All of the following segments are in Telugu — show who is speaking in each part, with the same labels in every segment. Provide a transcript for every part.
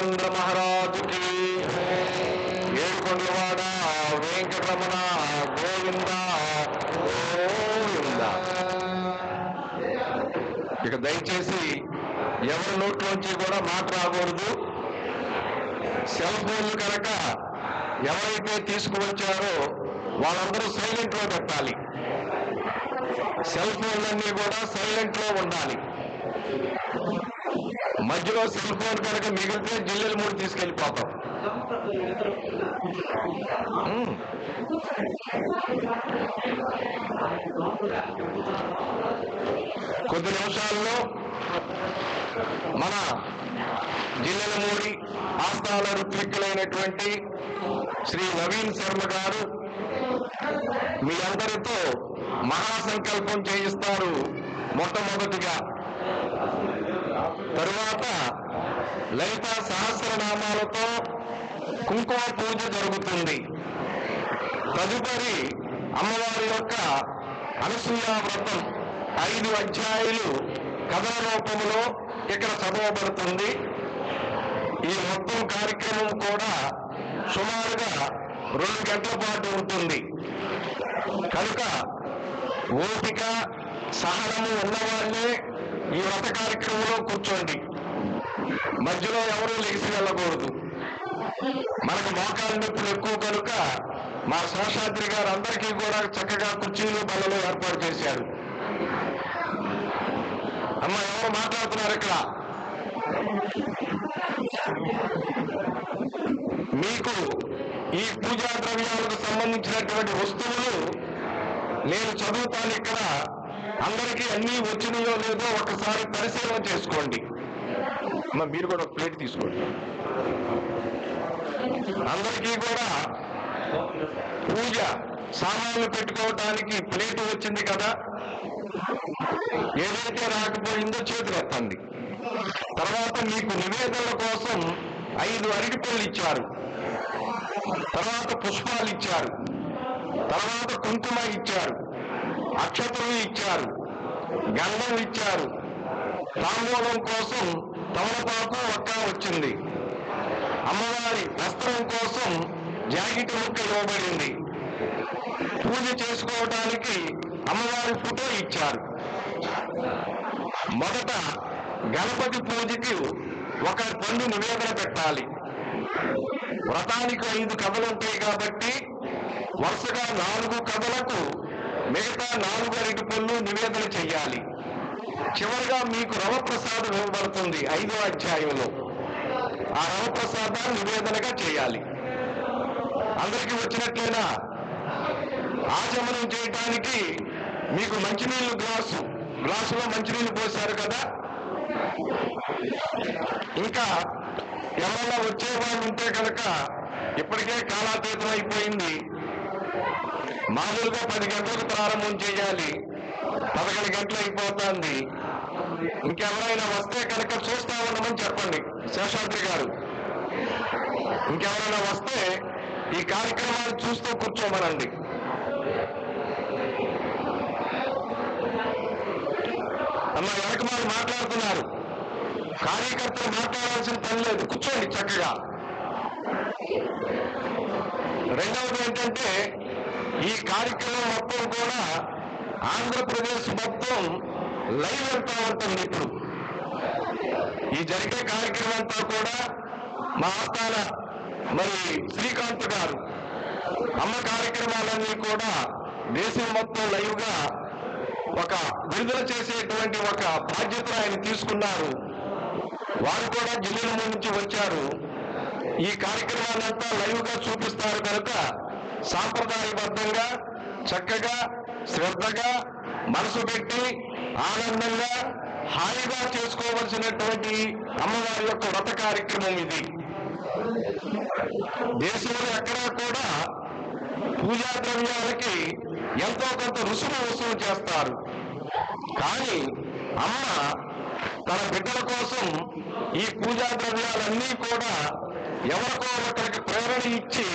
Speaker 1: రాఘవేంద్ర మహారాజుకి, ఏడుకొండలవాడ వెంకటరమణ గోవింద గోవింద. ఇక దయచేసి ఎవరి నోట్లోంచి కూడా మాట రాకూడదు. సెల్ ఫోన్లు కనుక ఎవరైతే తీసుకువచ్చారో వాళ్ళందరూ సైలెంట్ లో పెట్టాలి. సెల్ ఫోన్లన్నీ కూడా సైలెంట్ లో ఉండాలి. మధ్యలో సెల్ ఫోన్ కనుక మిగిలితే జిల్లెలు మూడు తీసుకెళ్లిపోతాం. కొద్ది నిమిషాల్లో మన జిల్లెల మూడి ఆస్థాన ఋత్విక్కులైనటువంటి శ్రీ నవీన్ శర్మ గారు మీ అందరితో మహాసంకల్పం చేయిస్తారు. మొట్టమొదటిగా తరువాత లలితా సహస్రనామాలతో కుంకుమ పూజ జరుగుతుంది. తదుపరి అమ్మవారి యొక్క అనసూయ వ్రతం 5 అధ్యాయులు కథల రూపంలో ఇక్కడ చదవబడుతుంది. ఈ మొత్తం కార్యక్రమం కూడా సుమారుగా 2 గంటల పాటు ఉంటుంది. కనుక ఓపిక సహనము ఉన్నవాళ్ళే ఈ వ్రత కార్యక్రమంలో కూర్చోండి. మధ్యలో ఎవరూ లేచి వెళ్ళకూడదు. మనకు మోకాళ్ళ నొప్పులు ఎక్కువ కనుక మా శేషాద్రి గారు అందరికీ కూడా చక్కగా కుర్చీలు బల్లలు ఏర్పాటు చేశారు. అమ్మ ఎవరు మాట్లాడుతున్నారు ఇక్కడ? మీకు ఈ పూజా ద్రవ్యాలకు సంబంధించినటువంటి వస్తువులు నేను చదువుతాను. ఇక్కడ అందరికీ అన్నీ వచ్చినాయో లేదో ఒకసారి పరిశీలన చేసుకోండి. మీరు కూడా ఒక ప్లేట్ తీసుకోండి. అందరికీ కూడా పూజ సామాన్లు పెట్టుకోవటానికి ప్లేట్ వచ్చింది కదా. ఏదైతే రాకపోయిందో చేతులు ఎత్తండి. తర్వాత మీకు నివేదనల కోసం 5 అరటిపళ్ళు ఇచ్చారు. తర్వాత పుష్పాలు ఇచ్చారు. తర్వాత కుంకుమ ఇచ్చారు. అక్షతలు ఇచ్చారు. గంధం ఇచ్చారు. తాంబూలం కోసం తమలపాకు ఒక్క వచ్చింది. అమ్మవారి వస్త్రం కోసం జాకెట్ ముక్క ఇవ్వబడింది. పూజ చేసుకోవడానికి అమ్మవారి ఫోటో ఇచ్చారు. మొదట గణపతి పూజకి ఒక పండు నివేదన పెట్టాలి. వ్రతానికి 5 కథలు ఉంటాయి కాబట్టి వరుసగా 4 కథలకు మిగతా 4 అరటి పళ్ళు నివేదన చెయ్యాలి. చివరిగా మీకు రవప్రసాదం ఇవ్వబడుతుంది 5వ అధ్యాయంలో. ఆ రవప్రసాదాన్ని నివేదనగా చేయాలి. అందరికీ వచ్చినట్లయినా ఆచమనం చేయటానికి మీకు మంచినీళ్ళు గ్లాసులో మంచినీళ్ళు పోశారు కదా. ఇంకా ఎవరైనా వచ్చేవాళ్ళు ఉంటే కనుక ఇప్పటికే కాలాతీతం అయిపోయింది. మామూలుగా 10 గంటలకు ప్రారంభం చేయాలి. 11 గంటలు అయిపోతుంది. ఇంకెవరైనా వస్తే కనుక చూస్తా ఉండమని చెప్పండి శేషాద్రి గారు. ఇంకెవరైనా వస్తే ఈ కార్యక్రమాన్ని చూస్తూ కూర్చోమనండి. అమ్మ వెనక వాళ్ళు మాట్లాడుతున్నారు. కార్యకర్తలు మాట్లాడాల్సిన పని లేదు, కూర్చోండి చక్కగా. రెండవది ఏంటంటే ఈ కార్యక్రమం మొత్తం కూడా ఆంధ్రప్రదేశ్ మొత్తం లైవ్ వెళ్తా ఉంటుంది. ఇప్పుడు ఈ జరిగే కార్యక్రమం అంతా కూడా మా ఆస్థాన మరి శ్రీకాంత్ గారు అమ్మ కార్యక్రమాలన్నీ కూడా దేశం మొత్తం లైవ్ గా ఒక విడుదల చేసేటువంటి ఒక బాధ్యత ఆయన తీసుకున్నారు. వారు కూడా జిల్లాల నుంచి వచ్చారు. ఈ కార్యక్రమాలంతా లైవ్ గా చూపిస్తారు కనుక సాంప్రదాయబద్ధంగా చక్కగా శ్రద్ధగా మనసు పెట్టి ఆనందంగా హాయిగా చేసుకోవలసినటువంటి అమ్మవారి యొక్క వ్రత కార్యక్రమం ఇది. దేశంలో ఎక్కడా కూడా పూజా ద్రవ్యాలకి ఎంతో కొంత రుసుము వసూలు చేస్తారు. కానీ అమ్మ తన బిడ్డల కోసం ఈ పూజా ద్రవ్యాలన్నీ కూడా ఎవరికో ఒకరికి ప్రేరణ ఇచ్చి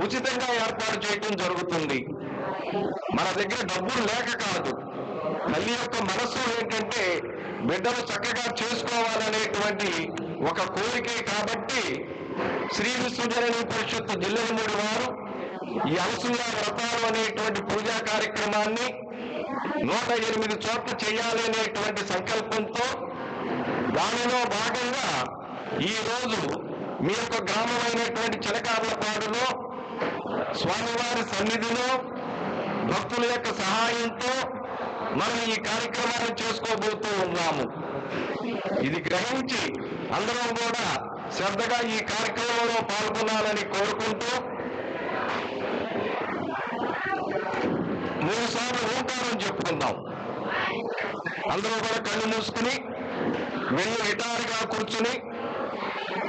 Speaker 1: ఉచితంగా ఏర్పాటు చేయడం జరుగుతుంది. మన దగ్గర డబ్బులు లేక కాదు, తల్లి యొక్క మనస్సు ఏంటంటే బిడ్డలు చక్కగా చేసుకోవాలనేటువంటి ఒక కోరికే కాబట్టి శ్రీ విశ్వజనని పరిషత్తు జిల్లెలమూడి వారు ఈ అనసూయ వ్రతాలు అనేటువంటి పూజా కార్యక్రమాన్ని 108 చోట్ల చేయాలి అనేటువంటి సంకల్పంతో దానిలో భాగంగా ఈరోజు మీ యొక్క గ్రామమైనటువంటి చిలకార్లపాడులో స్వామివారి సన్నిధిలో భక్తుల యొక్క సహాయంతో మనం ఈ కార్యక్రమాన్ని చేసుకోబోతూ ఉన్నాము. ఇది గ్రహించి అందరం కూడా శ్రద్ధగా ఈ కార్యక్రమంలో పాల్గొనాలని కోరుకుంటూ 3 సార్లు ఓంకారం చెప్పుకుందాం. అందరూ కూడా కళ్ళు మూసుకుని వెళ్ళి నిటారుగా కూర్చుని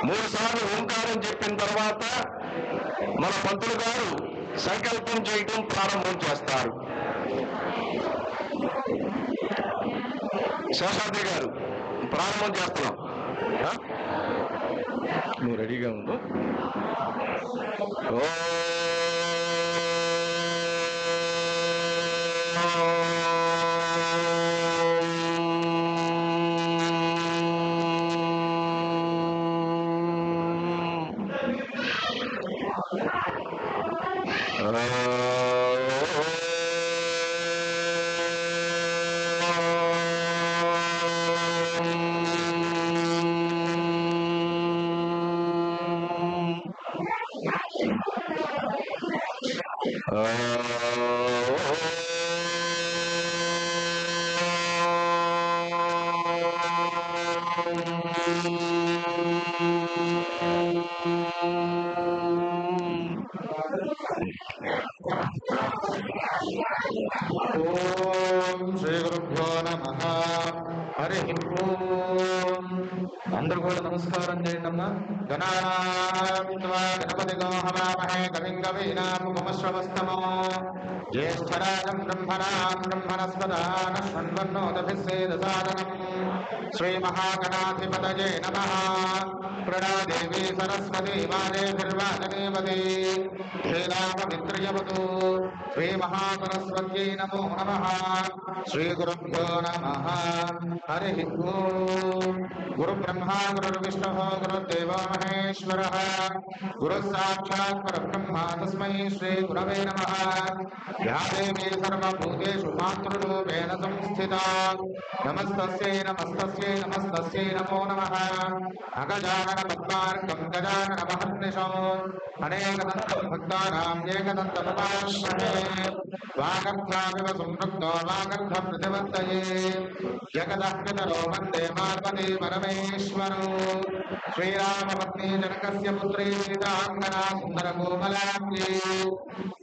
Speaker 1: 3 సార్లు ఓంకారం చెప్పిన తర్వాత మన పంతులు గారు సంకల్పం చేయటం ప్రారంభం చేస్తారు. శేషాద్రి గారు ప్రారంభం చేస్తున్నాం. నువ్వు రెడీగా ఉండు.
Speaker 2: అందరూ కూడా నమస్కారం చేయండి అమ్మా. గణపతి హవామహే కవిం కవీనాముపమశ్రవస్తమో జ్యేష్ఠరాజం బ్రహ్మణాం బ్రహ్మణస్పదాన శృణ్వన్నోదభిస్సేదసాదనం శ్రీమహాగణాధిపతయే నమః. ప్రణాదేవి సరస్వతి వాదేభిర్వాచదేవతే ధీరామమిత్రయవతు శ్రీమహాసరస్వత్యై నమో నమః. శ్రీగురుభ్యో నమః. హరి ఓం. గురుబ్రహ్మ గురుర్విష్ణుః గురుర్దేవో మహేశ్వరः గురుః సాక్షాత్ పరబ్రహ్మ తస్మై శ్రీ గురవే నమః. యా దేవీ సర్వభూతేషు మాతృరూపేణ సంస్థితా నమస్తస్యై నమస్తస్యై నమస్తస్యై నమో నమః. అగజానన పద్మార్కం గజానన మహర్నిశం అనేకదంతం భక్తానాం ఏకదంతముపాశ్రమే వాగర్ధావివ సంపృక్తో వాగర్ధ ప్రతివర్తయే జగదః పితరో వందే పార్వతీ పరమేశ్వరో. శ్రీరామపత్ని జనకస్య పుత్రీ సీతాంగనా సుందరకోమలాంగి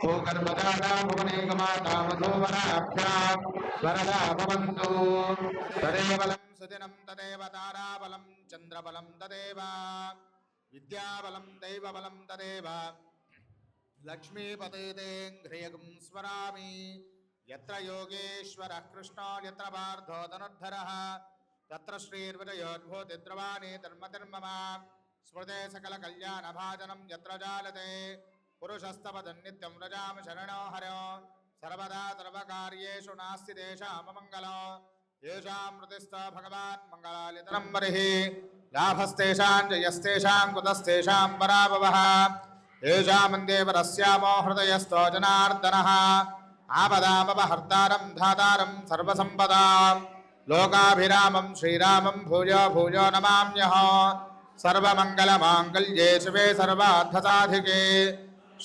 Speaker 2: భూగర్భదాతా భువనేకమాతా వధూవరాభ్యాం వరదా భవంతు. తదేవలం సుదినం తదేవ తారాబలం చంద్రబలం తదేవ విద్యాబలం దైవబలం తదేవ లక్ష్మీపతేంఘ్రియగం స్మరామి. యత్ర యోగేశ్వరః కృష్ణో యత్ర పార్థో ధనుర్ధరః తత్ర శ్రీర్విజయోద్భూతిద్రవాణి ధర్మధర్మమ స్మృతే సకల కళ్యాణ భాజనం యత్ర జాలతే పురుషస్తపదం నిత్యం వ్రజామి శరణో హరో సర్వదా సర్వకార్యేషు నాస్తి తేషామమంగళం येषां मृतिस्थ भगवान् मंगलालितरं बर्हिः लाभस्तेषां जयस्तेषां कुतस्तेषां पराभवः येषामन्देवरस्यामो हृदयस्थो जनार्दनः आपदामपहर्तारं धातारं सर्वसम्पदां लोकाभिरामं श्रीरामं भूयो भूयो नमाम्यहो सर्वमङ्गलमाङ्गल्ये शिवे सर्वार्थसाधिके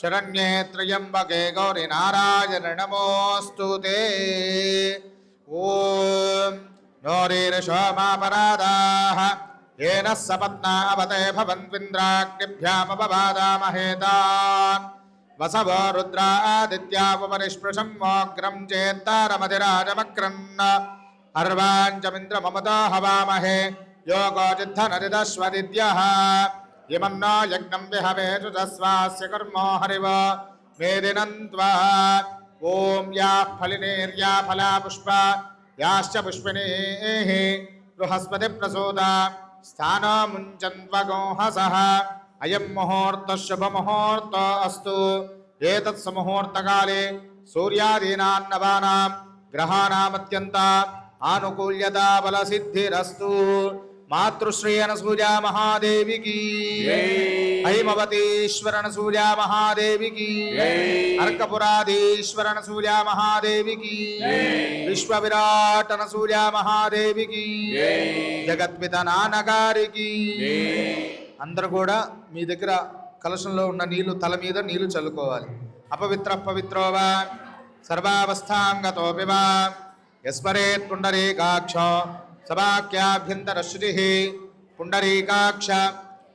Speaker 2: शरण्ये त्र्यम्बके गौरि नारायणि नमोऽस्तु ते। ओम नोरीर्षोमापराधाः येन सपत्ना अवते भवन्त्विन्द्राग्निभ्यामपबादामहेतान् वसवो रुद्रादित्यावपरिस्पृशं मोग्रं चेत्तारमधिराजमक्रन् अर्वाञ्चमिन्द्रममतो हवामहे योगोजिद्धनरिदश्वदिद्यः यमन्नो यज्ञं विहवेषु तस्वास्य कर्मो हरिव मेदिनं त्वा। ओम या फलिनेर्या फला पुष्पा याश्च पुष्पिणीः बृहस्पति प्रसूता स्थानो मुञ्चन्त्वगोहसः अयं मुहूर्तः शुभमुहूर्तो अस्तु। एतत् सुमुहूर्तकाले सूर्यादीनां नवानां ग्रहाणामत्यन्ता आनुकूल्यता बलसिद्धिरस्तु। మాతృశ్రీ అనసూయ మహాదేవికి హైమవతీశ్వర అనసూయ మహాదేవికి అర్కపురాధీశ్వర అనసూయ మహాదేవికి విశ్వవిరాట్ అనసూయ మహాదేవికి జగత్పిత నాన్నగారికి. అందరూ కూడా మీ దగ్గర కలశంలో ఉన్న నీళ్లు తల మీద నీళ్లు చల్లుకోవాలి. అపవిత్ర పవిత్రోవా సర్వావస్థాంగతోపి వా యస్మరేత్ పుండరీకాక్షో సభాఖ్యాభ్యంతరశ్రుతిః పుండరీకాక్ష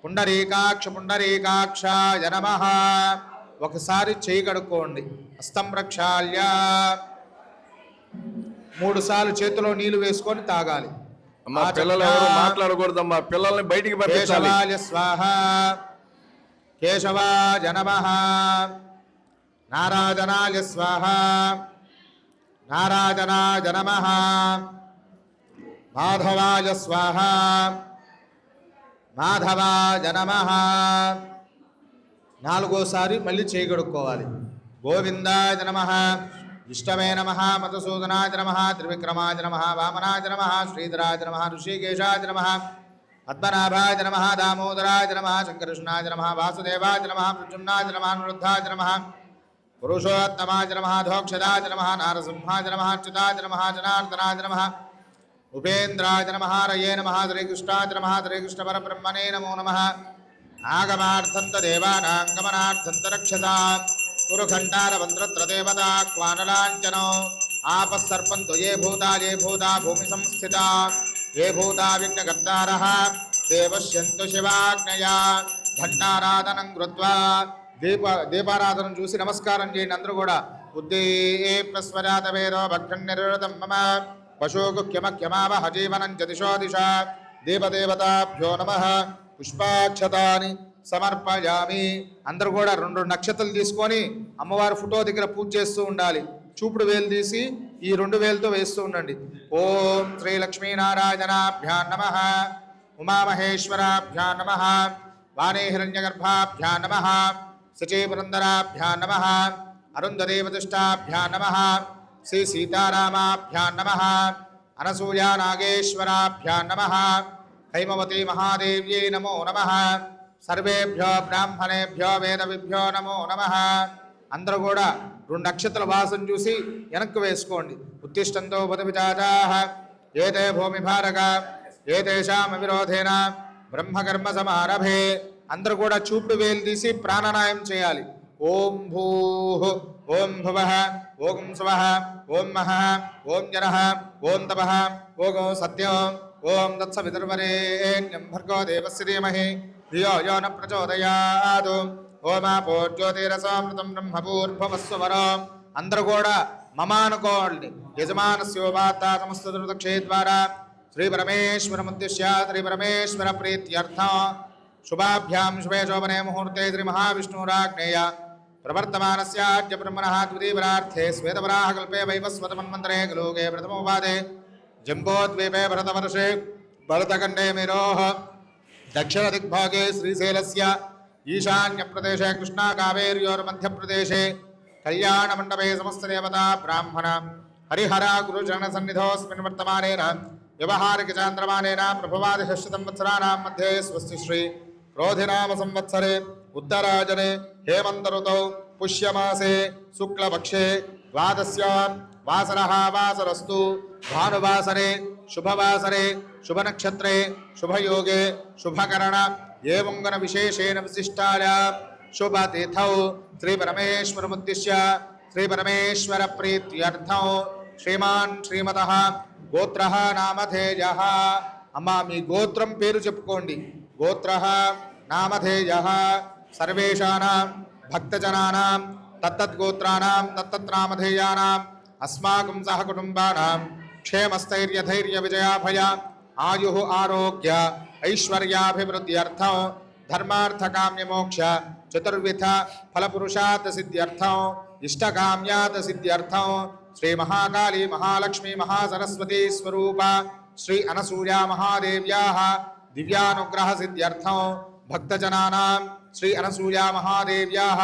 Speaker 2: పుండరీకాక్ష పుండరీకాక్షాయ నమః. ఒకసారి చేయి కడుక్కోండి. హస్తం ప్రక్షాళ్య 3 సార్లు చేతిలో నీళ్లు వేసుకొని తాగాలి.
Speaker 1: అమ్మా పిల్లలు ఎవరు మాట్లాడకూడదమ్మా, పిల్లల్ని బయటికి పంపించాలి.
Speaker 2: కేశవాయ స్వాహ కేశవాయ నమః. నారాయణాయ స్వాహ నారాయణాయ నమః. మాధవాయ స్వాహ మాధవాయ నమః. 4వసారి మళ్ళీ చేయి కడుక్కోవాలి. గోవిందాయ నమః విష్ణవే నమః మధుసూదనాయ నమః త్రివిక్రమాయ నమః వామనాయ నమః శ్రీధరాయ నమః ఋషికేశాయ నమః పద్మనాభాయ నమః దామోదరాయ నమః శంకరకృష్ణాయ నమః వాసుదేవాయ నమః ప్రద్యుమ్నాయ నమః అనిరుద్ధాయ నమః పురుషోత్తమాయ నమః ధోక్షదాయ నమః నారసింహాయ నమః అచ్యుతాయ నమః జనార్దనాయ నమః ఉపేంద్రాయ నమః రయే నమః శ్రీకృష్ణాయ నమః శ్రీకృష్ణ పరబ్రహ్మణే నమో నమః. ఆగమార్థం దేవానాం గమనార్థం రక్షతాం కురుఖండారవంద్రత్ర దేవతా క్వానలాంఛనో ఆపస్సర్పంతు ఏ భూతా భూమి సంస్థితా ఏ భూతా విఘ్నకర్తారః తే పశ్యంతు శివాజ్ఞయా. ఘంటారాధనం కృత్వా దీపారాధనం చూసి నమస్కారం చేయండి. అందరూ కూడా ఉద్దీప్రస్వజాత వేదో భక్షన్నిర్వృతం మమ పశోగుఖ్యమఖ్యమావహ జీవనం చ దిశో దిశ. దేవదేవతాభ్యో నమః. పుష్పాక్షతాని సమర్పయామి. అందరూ కూడా 2 నక్షత్రాలు తీసుకొని అమ్మవారి ఫోటో దగ్గర పూజ చేస్తూ ఉండాలి. చూపుడు వేలు తీసి ఈ 2 వేలతో వేస్తూ ఉండండి. ఓం శ్రీ లక్ష్మీనారాయణాభ్యా నమః ఉమామహేశ్వరాభ్యా నమః వాణీ హిరణ్యగర్భాభ్యా నమః సచీపురందరాభ్యా నమః అరుంధదేవతిష్టాభ్యా నమః శ్రీ సీతారామాభ్యా నమః అనసూయా నాగేశ్వరాభ్యా నమః హైమవతీ మహాదేవ్యై నమో నమః. సర్వేభ్యో బ్రాహ్మణేభ్యో వేదవిభ్యో నమో నమః. అందరూ కూడా 2 నక్షత్రాల వాసం చూసి వెనక్కి వేసుకోండి. ఉత్తిష్టంతో పదవిచాచాః ఏతే భూమి భారక ఏతేషాం విరోధేన బ్రహ్మకర్మ సమారభే. అందరూ కూడా చూపుడు వేలు తీసి ప్రాణాయామం చేయాలి. ఓం భూః ఓం భువః ఓం స్వః ఓం మహః ఓం జనః ఓం తపః ఓం సత్యం ఓం తత్సవితుర్వరేణ్యం భర్గో దేవస్య ధీమహి ధియో యో న ప్రచోదయాత్. ఓమాపో జ్యోతిరసామృతం బ్రహ్మపూర్భవస్వరం. అందరూ కూడా మమ అనుకోండి. యజమానస్యోపాత్త సమస్తృతక్షే ద్వారా శ్రీ పరమేశ్వరముద్దిశ్య శ్రీ పరమేశ్వర ప్రీత్యర్థం శుభాభ్యాం శుభే శోభనే ముహూర్తే శ్రీ మహావిష్ణురాజ్ఞేయ ప్రవర్తమానస్యాద్య బ్రహ్మణః ద్వితీయపరార్థే శ్వేతవరాహ కల్పే వైవస్వతమన్వంతరే కలోకే ప్రథమోపాదే జంబోద్వీపే భరతవర్షే భరతఖండే మేరోః దక్షిణ దిగ్భాగే శ్రీశైలస్య ఈశాన్యప్రదేశే కృష్ణా కావేర్యోర్మధ్యప్రదేశే కళ్యాణమండపే సమస్తదేవతా బ్రాహ్మణ హరిహర గురుచరణ సన్నిధోస్మిన్ వర్తమానేన వ్యవహారిక చాంద్రమానేన ప్రభవాదిశత సంవత్సరాణాం మధ్యే స్వస్తి శ్రీ క్రోధినామ సంవత్సరే ఉత్తరాజనే హేమంత ఋతౌ పుష్యమాసే శుక్లపక్షే ద్వాదశ్యాం వాసరః వాసరస్తు భానువాసరే శుభవాసరే శుభనక్షత్రే శుభయోగే శుభకరణ ఏవంగన విశేషేణ విశిష్టాయ శుభతిథౌ శ్రీ పరమేశ్వరముద్దిశ్య శ్రీ పరమేశ్వర ప్రీత్యర్థం శ్రీమాన్ శ్రీమతః గోత్రః నామధేయః. అమ్మా మీ గోత్రం పేరు చెప్పుకోండి. గోత్రః నామధేయః. సర్వేషానాం భక్తజనానాం తత్తద్గోత్రానాం తత్తత్నామధేయానాం అస్మాకం సహ కుటుంబానాం క్షేమస్థైర్య ధైర్య విజయాభయ ఆయుః ఆరోగ్య ఐశ్వర్యాభివృద్ధ్యర్థం ధర్మార్థకామ్యమోక్ష చతుర్విధ ఫలపురుషార్థ సిద్ధ్యర్థం ఇష్టకామ్యార్థ సిద్ధ్యర్థం శ్రీ మహాకాళీ మహాలక్ష్మీ మహాసరస్వతీ స్వరూప శ్రీ అనసూయా మహాదేవ్యాః దివ్యానుగ్రహ సిద్ధ్యర్థం భక్తజనానాం శ్రీ అనసూయా మహాదేవ్యాః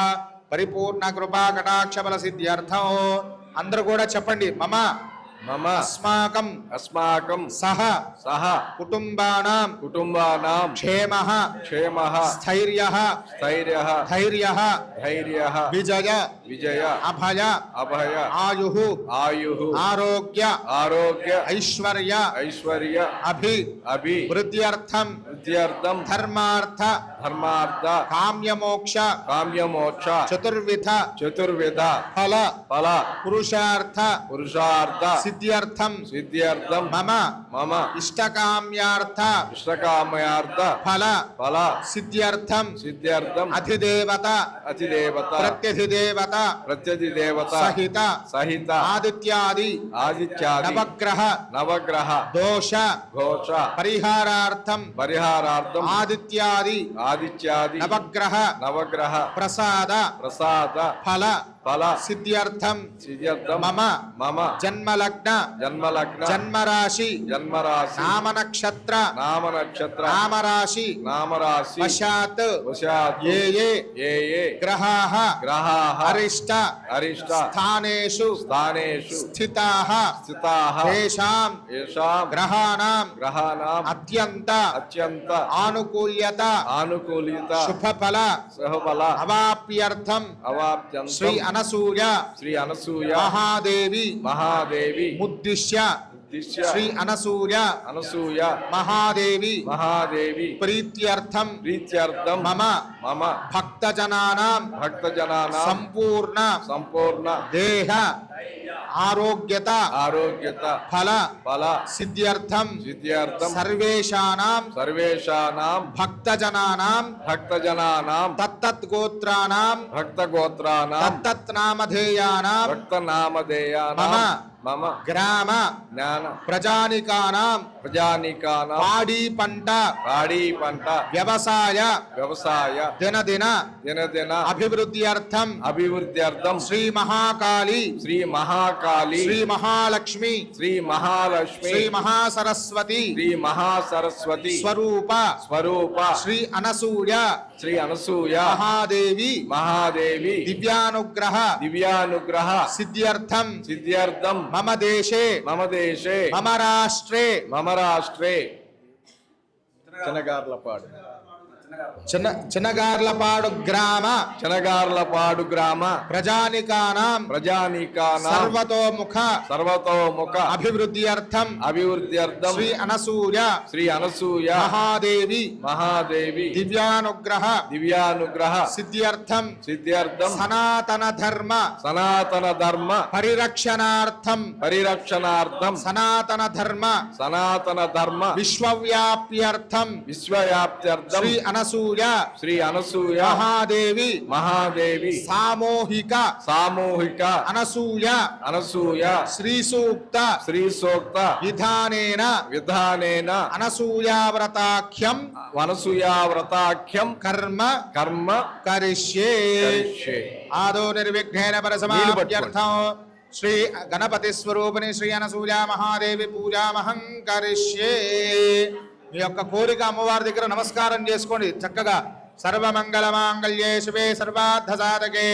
Speaker 2: పరిపూర్ణ కృపా కటాక్ష బల సిద్ధ్యర్థం. అందరూ కూడా చెప్పండి. మమ
Speaker 3: మమ
Speaker 2: అస్మాకం
Speaker 3: అస్మాకం
Speaker 2: సహ
Speaker 3: సహ
Speaker 2: కుటుంబానాం
Speaker 3: కుటుంబానాం
Speaker 2: క్షేమః
Speaker 3: క్షేమః
Speaker 2: స్థైర్యః
Speaker 3: స్థైర్యః
Speaker 2: ధైర్యః
Speaker 3: ధైర్యః
Speaker 2: విజయ
Speaker 3: విజయ
Speaker 2: అభయ
Speaker 3: అభయ
Speaker 2: ఆయుః
Speaker 3: ఆయుః
Speaker 2: ఆరోగ్య
Speaker 3: ఆరోగ్య
Speaker 2: ఐశ్వర్య
Speaker 3: ఐశ్వర్య
Speaker 2: అభి
Speaker 3: అభి
Speaker 2: వృద్ధ్యర్థం
Speaker 3: విద్యార్థం
Speaker 2: ధర్మార్థ
Speaker 3: ధర్మార్థ
Speaker 2: కామ్యమోక్ష
Speaker 3: కామ్యమోక్ష
Speaker 2: చతుర్విధ
Speaker 3: చతుర్విధ
Speaker 2: ఫల
Speaker 3: ఫల
Speaker 2: పురుషార్థ
Speaker 3: పురుషార్థ
Speaker 2: సిద్ధ్యర్థం
Speaker 3: సిద్ధ్యర్థం
Speaker 2: మమ
Speaker 3: మమ
Speaker 2: ఇష్టకామ్యార్థ
Speaker 3: ఇష్టకామయార్థ
Speaker 2: ఫల
Speaker 3: ఫల
Speaker 2: సిద్ధ్యర్థం
Speaker 3: సిద్ధ్యర్థం
Speaker 2: అధిదేవత
Speaker 3: అతిదేవత
Speaker 2: ప్రత్యధిదేవత
Speaker 3: ప్రత్యధిదేవత
Speaker 2: సహిత
Speaker 3: సహిత
Speaker 2: ఆదిత్యాది
Speaker 3: ఆదిత్యాది
Speaker 2: నవగ్రహ
Speaker 3: నవగ్రహ
Speaker 2: దోష
Speaker 3: ఘోష
Speaker 2: పరిహారార్థం
Speaker 3: పరిహారార్థం
Speaker 2: ఆదిత్యాది
Speaker 3: ఆదిత్యాది
Speaker 2: నవగ్రహ
Speaker 3: నవగ్రహ
Speaker 2: ప్రసాద
Speaker 3: ప్రసాద
Speaker 2: ఫల
Speaker 3: ఫల
Speaker 2: సిద్ధ్యర్థం
Speaker 3: సిద్ధ్యర్థం
Speaker 2: మమ
Speaker 3: మమ
Speaker 2: జన్మలగ్న
Speaker 3: జన్మలగ్న
Speaker 2: జన్మరాశి
Speaker 3: జన్మరాశి
Speaker 2: నామనక్షత్ర
Speaker 3: నామ నక్షత్ర
Speaker 2: నామరాశి
Speaker 3: నామరాశి
Speaker 2: వశాత్
Speaker 3: వశాత్
Speaker 2: ఏ ఏ
Speaker 3: ఏ ఏ
Speaker 2: గ్రహాః
Speaker 3: గ్రహాః
Speaker 2: అరిష్ట
Speaker 3: అరిష్ట
Speaker 2: స్థానేషు
Speaker 3: స్థానేషు
Speaker 2: స్థితాః
Speaker 3: స్థితాః
Speaker 2: తేషాం
Speaker 3: ఏషాం
Speaker 2: గ్రహాణాం
Speaker 3: గ్రహాణాం
Speaker 2: అత్యంత
Speaker 3: అత్యంత
Speaker 2: ఆనుకూల్యత
Speaker 3: ఆనుకూలిత
Speaker 2: శుభఫల
Speaker 3: సహఫల
Speaker 2: అవాప్యర్థం
Speaker 3: అవాప్యంతం
Speaker 2: శ్రీ అనసూయ
Speaker 3: శ్రీ అనసూయ
Speaker 2: మహాదేవి
Speaker 3: మహాదేవి
Speaker 2: ముద్దిశ్య
Speaker 3: దిశ్య
Speaker 2: శ్రీ అనసూయ
Speaker 3: అనసూయ
Speaker 2: మహాదేవి
Speaker 3: మహాదేవి
Speaker 2: ప్రీత్యర్థం
Speaker 3: ప్రీత్యర్థం
Speaker 2: మమ
Speaker 3: మమ
Speaker 2: భక్తజనానాం
Speaker 3: భక్తజనానాం
Speaker 2: సంపూర్ణ
Speaker 3: సంపూర్ణ
Speaker 2: దేహ ఆరోగ్యత
Speaker 3: ఆరోగ్యత
Speaker 2: ఫల
Speaker 3: ఫల
Speaker 2: సిద్ధ్యర్థం
Speaker 3: సిద్ధ్యర్థం
Speaker 2: సర్వేషానాం
Speaker 3: సర్వేషానాం
Speaker 2: భక్తజనానాం
Speaker 3: భక్తజనానాం
Speaker 2: తత్తద్గోత్రానాం
Speaker 3: భక్తగోత్రానాం
Speaker 2: తత్తత్నామధేయానాం
Speaker 3: భక్తనామధేయానాం మమ
Speaker 2: గ్రామ
Speaker 3: జ్ఞాన
Speaker 2: ప్రజానికానాం
Speaker 3: ప్రజానికానాం
Speaker 2: పాడి పంట
Speaker 3: పాడి పంట
Speaker 2: వ్యవసాయ
Speaker 3: వ్యవసాయ
Speaker 2: దినదిన
Speaker 3: దినదిన
Speaker 2: అభివృద్ధ్యర్థం
Speaker 3: అభివృద్ధ్యర్థం
Speaker 2: శ్రీ మహాకాళి
Speaker 3: శ్రీ మహాకాళి
Speaker 2: శ్రీ మహాలక్ష్మి
Speaker 3: శ్రీ మహాలక్ష్మి
Speaker 2: శ్రీ మహాసరస్వతి
Speaker 3: శ్రీ మహాసరస్వతి
Speaker 2: స్వరూప
Speaker 3: స్వరూప
Speaker 2: శ్రీ అనసూయ
Speaker 3: శ్రీ అనసూయ
Speaker 2: మహాదేవి
Speaker 3: మహాదేవి
Speaker 2: దివ్యానుగ్రహ
Speaker 3: దివ్యానుగ్రహ
Speaker 2: సిద్ధ్యర్థం
Speaker 3: సిద్ధ్యర్థం
Speaker 2: మమ దేశే
Speaker 3: మమ దేశే
Speaker 2: మమ రాష్ట్రే
Speaker 3: మమ రాష్ట్రే చెనగార్లపాడు
Speaker 2: చిన్నగార్లపాడు గ్రామ
Speaker 3: చెనగార్లపాడు గ్రామ
Speaker 2: ప్రజానికానాం
Speaker 3: ప్రజానీకానాం
Speaker 2: సర్వతోముఖ
Speaker 3: సర్వతోముఖ
Speaker 2: అభివృద్ధ్యర్థం
Speaker 3: అభివృద్ధ్యర్థం
Speaker 2: శ్రీ అనసూయ
Speaker 3: శ్రీ అనసూయ
Speaker 2: మహాదేవి
Speaker 3: మహాదేవి
Speaker 2: దివ్యానుగ్రహ
Speaker 3: దివ్యానుగ్రహ
Speaker 2: సిద్ధ్యర్థం
Speaker 3: సిద్ధ్యర్థం
Speaker 2: సనాతన ధర్మ
Speaker 3: సనాతన ధర్మ
Speaker 2: పరిరక్షణార్థం
Speaker 3: పరిరక్షణార్థం
Speaker 2: సనాతన ధర్మ
Speaker 3: సనాతన ధర్మ
Speaker 2: విశ్వవ్యాప్యర్థం
Speaker 3: విశ్వవ్యాప్త్యర్థం
Speaker 2: శ్రీ అనసూయ
Speaker 3: శ్రీ అనసూయ
Speaker 2: మహాదేవి
Speaker 3: మహాదేవి
Speaker 2: సామూహిక
Speaker 3: సామూహిక
Speaker 2: అనసూయ
Speaker 3: అనసూయ
Speaker 2: శ్రీ సూక్త
Speaker 3: శ్రీ సూక్త
Speaker 2: విధానేన
Speaker 3: విధానేన
Speaker 2: అనసూయావ్రతాఖ్యం
Speaker 3: అనసూయావ్రతాఖ్యం
Speaker 2: కర్మ
Speaker 3: కర్మ
Speaker 2: కరిష్యే
Speaker 3: కరిష్యే.
Speaker 2: ఆదో నిర్విఘ్నేన పరసమాప్త్యర్థం శ్రీ గణపతి స్వరూపిణి శ్రీ అనసూయ మహాదేవి పూజామహం కరిష్యే. మీ యొక్క కోరిక అమ్మవారి దగ్గర నమస్కారం చేసుకోండి చక్కగా. సర్వమంగళ మాంగళ్యే శివే సర్వార్థ సాధకే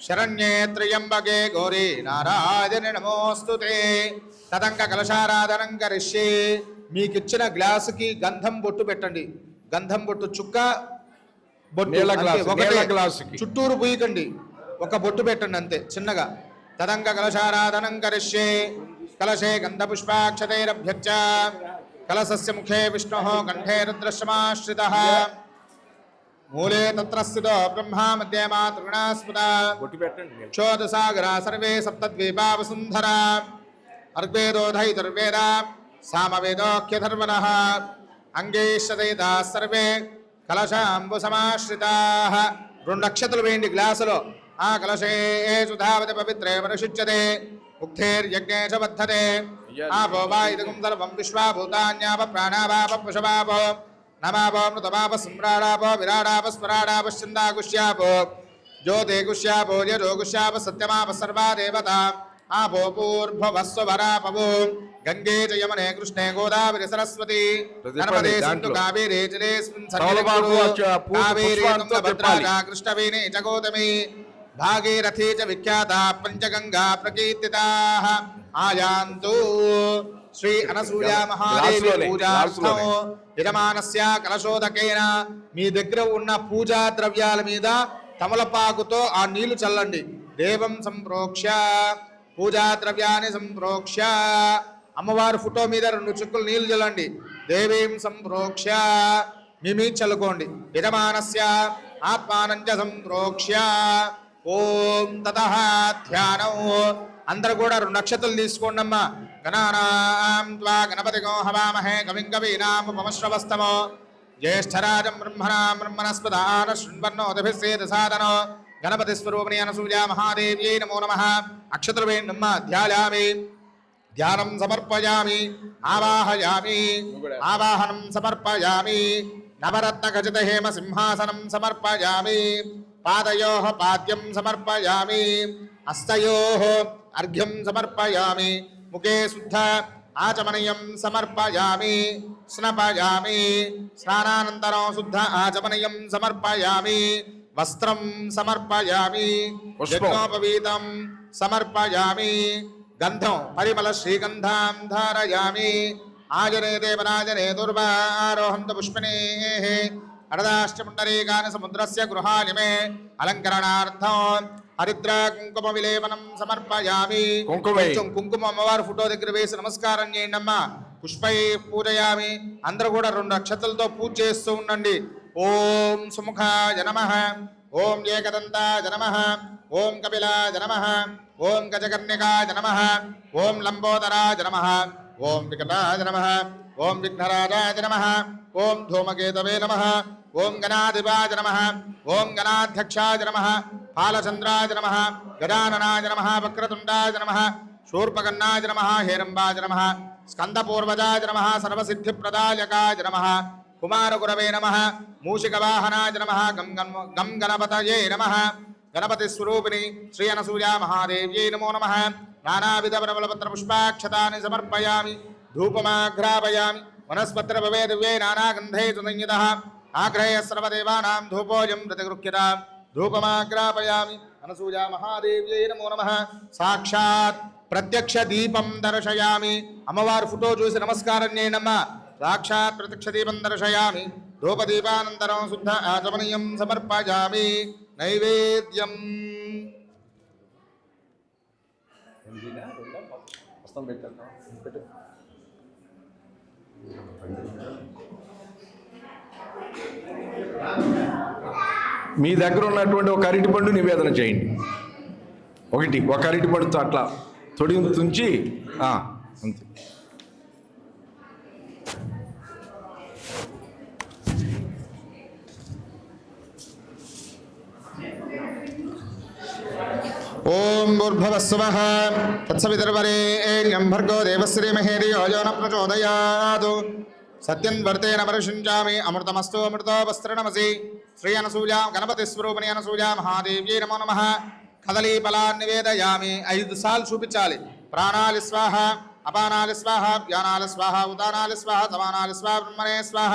Speaker 2: శరణ్యే త్ర్యంబకే గౌరీ నారాయణి నమోస్తుతే. తదంక కలశారాధనం కరిష్యే. మీకిచ్చిన గ్లాసుకి గంధం బొట్టు పెట్టండి. గంధం బొట్టు చుక్క బొట్టు
Speaker 3: నీళ్ళ
Speaker 2: అంతే,
Speaker 3: గ్లాసు,
Speaker 2: ఒకటే.
Speaker 3: నీళ్ళ గ్లాసుకి.
Speaker 2: చుట్టూరు పూయకండి, ఒక బొట్టు పెట్టండి అంతే చిన్నగా. తదంక కలశారాధనం కరిష్యే. కలశే గంధపుష్పాక్షతైరభ్యర్చ కలశస్య ముఖే విష్ణోః కంఠే రుద్రశ్రమాశ్రితః మూలే తత్ర స్థితో బ్రహ్మా మధ్యే మాతృగణా స్మృతా
Speaker 3: బొట్టు పెట్టండి.
Speaker 2: క్షోదసాగరా సర్వే సప్తద్వీపా వసుంధరా అర్గ్వేదోధైతుర్వేద సామవేదోఖ్యధర్మణః అంగైశ్చదైతాः సర్వే కలశాంబు సమాశ్రితాః. 2 నక్షత్రాలు వేయండి గ్లాసులో. ఆ కలశే సుధావతి పవిత్రే పరిశుచ్యతే ఉక్తేర్యజ్ఞే చ బద్ధతే. ఆపో వా ఇదగుం సర్వం విశ్వాభూతాన్యాప ప్రాణాపాప పశుపాపో నమాపో మృతపాప సమ్రాడాపో విరాడాప స్వరాడాప ఛందాగుష్యాపో జ్యోతిగుష్యాపో యజోగుష్యాప సత్యమాప సర్వా దేవతా. ఆపో పూర్భవస్వరాపవో గంగే చ యమునే కృష్ణే గోదావరి సరస్వతి నర్మదే సింధు కావేరీ జలేస్మిన్ కావేరీ తుంగభద్రా చ కృష్ణవేణీ చ గోతమీ భాగీరథీ చ విఖ్యాతా పంచగంగా ప్రకీర్తితాః. ఆయాంతు శ్రీ అనసూయ మహాదేవి
Speaker 3: గ్లాసులోనే,
Speaker 2: పూజార్థం
Speaker 3: గ్లాసులోనే.
Speaker 2: యజమానస్య కలశోదకేన మీ దగ్గర ఉన్న పూజా ద్రవ్యాల మీద తమలపాకుతో ఆ నీళ్లు చల్లండి. దేవం సంప్రోక్ష్య పూజా ద్రవ్యాన్ని సంప్రోక్ష్య అమ్మవారి ఫోటో మీద 2 చుక్కలు నీళ్లు చల్లండి. దేవీం సంప్రోక్ష్య మీ మీద చల్లుకోండి. యజమానస్య ఆత్మానంచ సంప్రోక్ష్య ఓం తతః ధ్యానం. అందరూ కూడా 2 నక్షత్రాలు తీసుకోండి అమ్మా. గణానాం త్వా గణపతిగో హవామహే కవిం కవీనాముపమశ్రవస్తమో జ్యేష్ఠరాజం బ్రహ్మణస్పదాన శృణ్వన్నోదభిస్సేద సాధనో గణపతి స్వరూపిణి అనసూయ మహాదేవ్యై నమో నమః. అక్షతలు వేణమ్మ ధ్యాయామి. ధ్యానం సమర్పయామి. ఆవాహయామి. ఆవాహనం సమర్పయామి. నవరత్న ఖచిత హేమ సింహాసనం సమర్పయామి. పాదయోః పాద్యం సమర్పయామి. హస్తయోః అర్ఘ్యం సమర్పయామి. ముఖే శుద్ధ ఆచమనీయం సమర్పయామి. స్నపయామి. స్నానానంతరం శుద్ధ ఆచమనీయం సమర్పయామి. వస్త్రం సమర్పయామి. యజ్ఞోపవీతం సమర్పయామి. గంధం పరిమళ శ్రీగంధాం ధారయామి. ఆజనే దేవరాజనే దుర్వారోహంత పుష్పిణే అరదాష్టపుండరీకాని సముద్రస్య గృహాలిమే అలంకరణార్థం హరిద్ర కుంకుమ విలేపనం సమర్పయామి. కొంచెం కుంకుమ అమ్మవారి ఫోటో దగ్గర వేసి నమస్కారం చేయండి అమ్మా. పుష్పై పూజయామి. అందరూ కూడా 2 అక్షతలతో పూజ చేస్తూ ఉండండి. ఓం సుముఖాయ నమః. ఓం ఏకదంతాయ నమః. ఓం కపిలాయ నమః. ఓం గజకర్ణికాయ నమః. ఓం లంబోదరాయ నమః. ఓం వికటాయ నమః. ఓం విఘ్నరాజాయ నమః. ఓం ధూమకేతవే నమః. ఓం గణాధిపాయ నమః. ఓం గణాధ్యక్షాయ నమః. పాలచంద్రాయ నమః. గజాననాయ నమః. వక్రతుండాయ నమః. శూర్పకర్ణాయ నమః. హేరంబాయ నమః. స్కందపూర్వజాయ నమః. సర్వసిద్ధిప్రదాయకాయ నమః. కుమారగురవే నమః. మూషికవాహనాయ నమః. గం గణపతయే నమః. గణపతి స్వరూపిణి శ్రీ అనసూయ మహాదేవ్యై నమో నమః. నానావిధ ప్రబలపత్ర పుష్పాక్షతాని సమర్పయామి. ధూపమాఘ్రాపయామి. వనస్పత్రభవే దివ్యై నానాగంధై సుసంయుతః ఆగ్రహయ సర్వదేవానాం ధూపోయం ప్రతిగృహ్యతాం. ధూపమాఘ్రాపయామి. అనసూయ మహాదేవ్యై నమో నమః. సాక్షాత్ ప్రత్యక్ష దీపం దర్శయామి. అమ్మవారి ఫోటో చూసి నమస్కారం చేయండమ్మా. సాక్షాత్ ప్రత్యక్ష దీపం దర్శయామి. ధూపదీపానంతరం శుద్ధ ఆచమనీయం సమర్పయామి. నైవేద్యం
Speaker 3: మీ దగ్గర ఉన్నటువంటి ఒక అరటి పండు నివేదన చేయండి. ఒక అరటి పండుతో అట్లా తొడిగి తుంచి అంతే.
Speaker 2: ఓం భూర్భువస్సువః తత్సవితుర్వరేణ్యం భర్గో దేవస్య ధీమహి ధియో యో న ప్రచోదయాత్. సత్యం వర్తేన పరిశుంచామి. అమృతమస్తు అమృతోపస్త్రణమసి. శ్రీ అనసూయ గణపతి స్వరూపిణి అనసూయ మహాదేవ్యై నమో నమః. కదలీ ఫలాన్ని నివేదయామి. 5 సార్లు చూపించాలి. ప్రాణాలి స్వాహ. అపానాలి స్వాహ. వ్యానాలి స్వాహ. ఉదానాలి స్వాహ. సమానాలి స్వాహ. బ్రహ్మణే స్వాహ.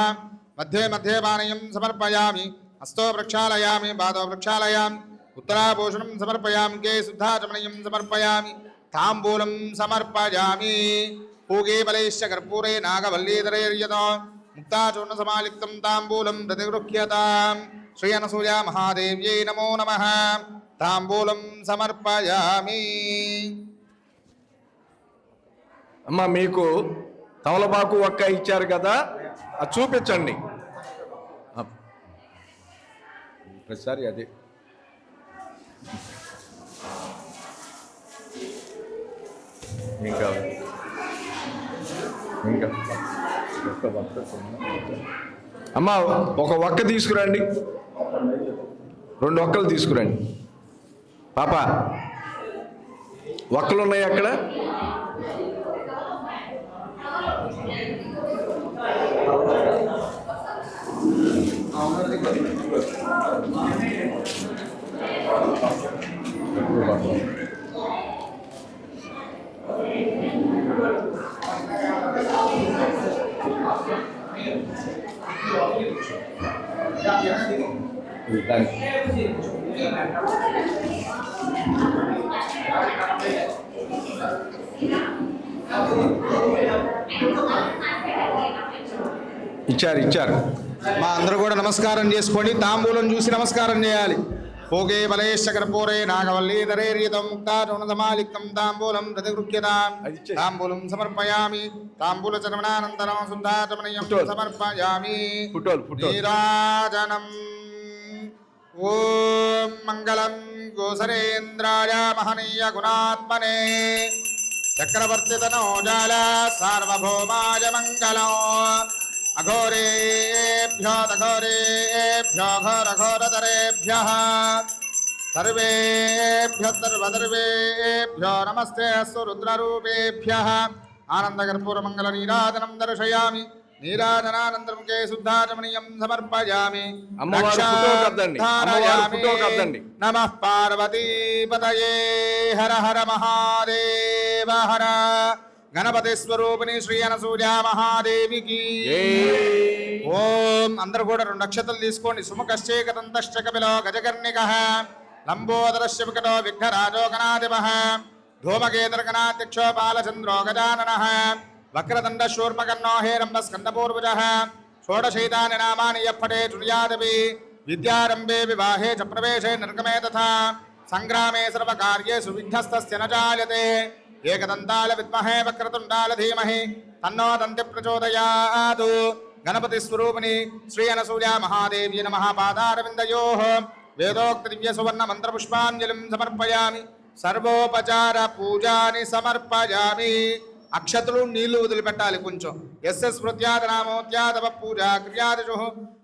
Speaker 2: మధ్యే మధ్యే పానీయం సమర్పయామి. హస్తో ప్రక్షాళయామి. పాదో ప్రక్షాళయామి. ఉత్తరాభూషణం సమర్పయామి. కే శుద్ధాచమనీయం సమర్పయామి. తాంబూలం సమర్పయామి. పూగే బలైశ్చ కర్పూరే నాగవల్లీధరైర్యతో ముక్తాచూర్ణ సమాలిక్తం తాంబూలం ప్రతిగృహ్యతాం. శ్రీ అనసూయ మహాదేవ్యై నమో నమః. తాంబూలం సమర్పయామి.
Speaker 3: అమ్మ మీకు తమలపాకు ఒక్క ఇచ్చారు కదా, అది చూపించండి ప్రతిసారి. అదే ఇంకా అమ్మ ఒక ఒక్క తీసుకురండి. 2 ఒక్కలు తీసుకురండి. పాప ఒక్కలు ఉన్నాయి అక్కడ. ఇచ్చారు.
Speaker 2: మా అందరూ కూడా నమస్కారం చేసుకోండి. తాంబూలం చూసి నమస్కారం చేయాలి. భోగే బలేశ కర్పూరే నాగవల్లీధరే రీతం ముక్తారుణసమాలిక్తం తాంబూలం ప్రతిగృహ్యతాం. తాంబూలం సమర్పయామి. తాంబూల చరమణానంతరం శుద్ధాచమనీయం సమర్పయామి. నీరాజనం. ఓం మంగళం గోసరేంద్రాయ మహనీయ గుణాత్మనే చక్రవర్తితనోజాల సార్వభౌమాయ మంగళం. అఘోరేభ్యో తఘోరేభ్యో ఘోరఘోరతరేభ్యః సర్వేభ్యో సర్వసర్వేభ్యో నమస్తే అస్తు రుద్రరూపేభ్యః. ఆనందకర్పూరమంగళ నీరాజనం దర్శయామి. నీరాజనానంతరం కే శుద్ధాచమనీయం సమర్పయామి. నమః పార్వతీపతయే హర హర మహాదేవ హర. గణపతి స్వరూపిణి శ్రీ అనసూయ మహాదేవికి ఓం. అందరూ కూడా 2 అక్షతలు తీసుకోండి. సుముఖశ్చేకదంతశ్చ కపిలో గజకర్ణికః లంబోదరస్య వికటో విఘ్నరాజో గణాధిపః ధూమకేతుర్గణాధ్యక్షో బాలచంద్రో గజాననః వక్రదండ శూర్పకర్ణో హేరంబ స్కందపూర్వజః షోడశైతాని నామాని యప్పటే తుర్యాదపి విద్యారంభే వివాహే చ ప్రవేశే నిర్గమే తథా సంగ్రామే సర్వకార్యేషు విఘ్నస్తస్య న జాయతే. ఏకదంతాల విద్మహే వక్రతుండాల ధీమహి తన్నో దంతి ప్రచోదయాత్. గణపతి స్వరూపిణి శ్రీ అనసూయ మహాదేవి నమః. పాదారవిందయోః వేదోక్త దివ్య సువర్ణ మంత్ర పుష్పాంజలిం సమర్పయామి. సర్వోపచార పూజాని సమర్పయామి. అక్షతులు నీళ్లు వదిలిపెట్టాలి కొంచెం. ఎస్ఎస్ స్మృత్యాద నామోత్యాదవ పూజా క్రియాదిషు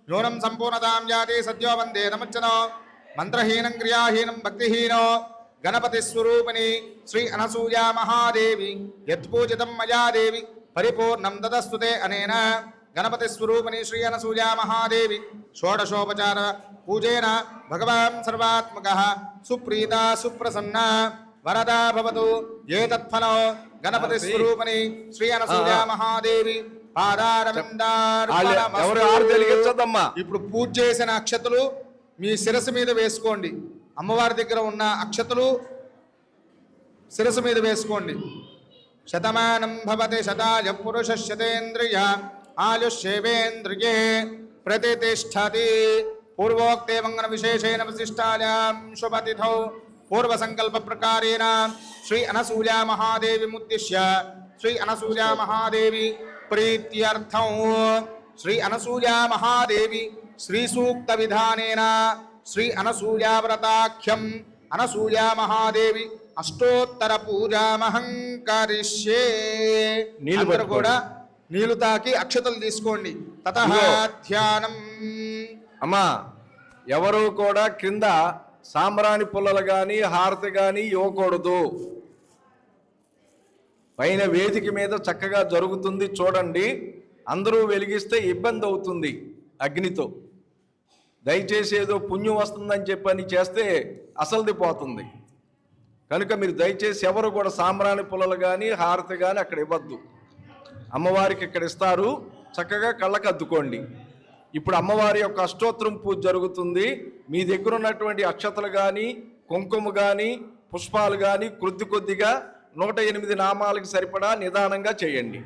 Speaker 2: న్యూనం సంపూర్ణతాం జాతి సద్యో వందే నముచ్చనో. మంత్రహీనం క్రియాహీనం భక్తిహీనో గణపతి స్వరూపిణి శ్రీ అనసూయ మహాదేవి యత్పూజితం మయా దేవి పరిపూర్ణం దదస్తుతే అనేన. గణపతి స్వరూపిణి శ్రీ అనసూయ మహాదేవి షోడశోపచార పూజేన భగవాన్ సర్వాత్మకః సుప్రీత సుప్రసన్న వరదా భవతు. ఏతత్ఫలో గణపతి స్వరూపిణి శ్రీ అనసూయ మహాదేవి పాదారవిందార్పణమస్తు. ఇప్పుడు పూజ చేసిన అక్షతలు మీ శిరస్సు మీద వేసుకోండి. అమ్మవారి దగ్గర ఉన్న అక్షతలు శిరస్సు మీద వేసుకోండి. శతమానం భవతి శతాయ పురుష శతేంద్రియ ఆయుష్యేవేంద్రియే ప్రతిష్టతి. పూర్వోక్తే మంగళ విశేషేణ విశిష్టాయాం శుభతిథౌ పూర్వ సంకల్ప ప్రకారేణ శ్రీ అనసూయ మహాదేవి ముద్దిశ్య శ్రీ అనసూయ మహాదేవి ప్రీత్యర్థం శ్రీ అనసూయ మహాదేవి శ్రీ సూక్త విధానేన శ్రీ అనసూయ వ్రతాఖ్యం అనసూయ మహాదేవి అష్టోత్తర పూజామహం కరిష్యే. అందరూ కూడా నీళ్లు తాకి అక్షతలు తీసుకోండి. తతః ధ్యానం.
Speaker 3: అమ్మా ఎవరు కూడా క్రింద సాంబ్రాణి పుల్లలు కానీ హారతి కానీ ఇవ్వకూడదు. పైన వేదిక మీద చక్కగా జరుగుతుంది చూడండి. అందరూ వెలిగిస్తే ఇబ్బంది అవుతుంది అగ్నితో. దయచేసి ఏదో పుణ్యం వస్తుందని చెప్పని చేస్తే అసలుది పోతుంది. కనుక మీరు దయచేసి ఎవరు కూడా సాంబ్రాణి పుల్లలు కానీ హారతి కానీ అక్కడ ఇవ్వద్దు. అమ్మవారికి ఇక్కడ ఇస్తారు, చక్కగా కళ్ళకు అద్దుకోండి. ఇప్పుడు అమ్మవారి యొక్క అష్టోత్తరం పూజ జరుగుతుంది. మీ దగ్గర ఉన్నటువంటి అక్షతలు కానీ కుంకుమ కానీ పుష్పాలు కానీ కొద్దిగా 108 నామాలకు సరిపడా నిదానంగా చేయండి.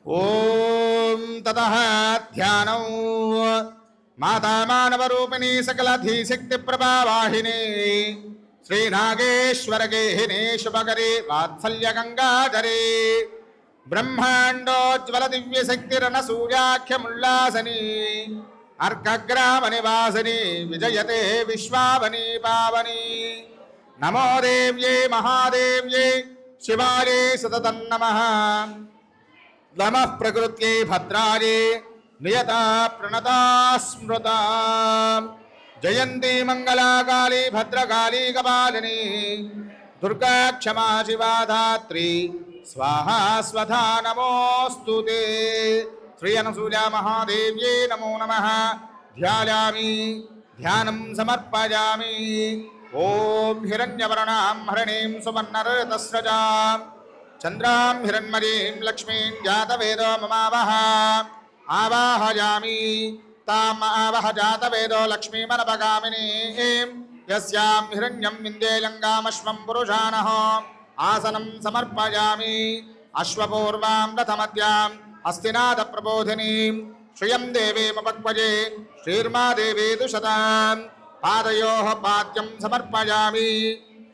Speaker 2: ఓం తతః ధ్యానం. మాతా మానవ రూపిణి సకల ధీశక్తి ప్రభావాహిని శ్రీనాగేశ్వర గేహిని శుభకరి వాత్సల్య గంగాధరి బ్రహ్మాండోజ్వల దివ్య శక్తిరనసూయాఖ్యముల్లాసని అర్కగ్రామ నివాసిని విజయతే విశ్వావని పావని. నమో దేవ్యే మహాదేవ్యే శివాయే సతతం నమః. నమః ప్రకృత్యై భద్రాయే నియతా ప్రణతా స్మృతా. జయంతి మంగళాకాళీ భద్రకాళీ కపాలిని దుర్గా క్షమా శివా ధాత్రి స్వాహా స్వధా నమోస్తుతే. శ్రీ అనసూయ మహాదేవ్యే నమో నమః. ధ్యాయామి ధ్యానం సమర్పయామి. ఓం హిరణ్యవర్ణాం హరిణీం సువర్ణరతస్రజాం చంద్రాం హిరణ్మయీం లక్ష్మీం జాతవేదో మమావహ. ఆవాహయామి తాం ఆవహ జాతవేదో లక్ష్మీమనపగామినీం యస్యాం హిరణ్యం విందేలంగామశ్వం పురుషానః ఆసనం సమర్పయామి అశ్వపూర్వాం రథమధ్యాం హస్తినాథ ప్రబోధినీం శ్రియం దేవీమపక్వజే శ్రీర్మా దేవేదు శతాం పాదయోః పాద్యం సమర్పయామి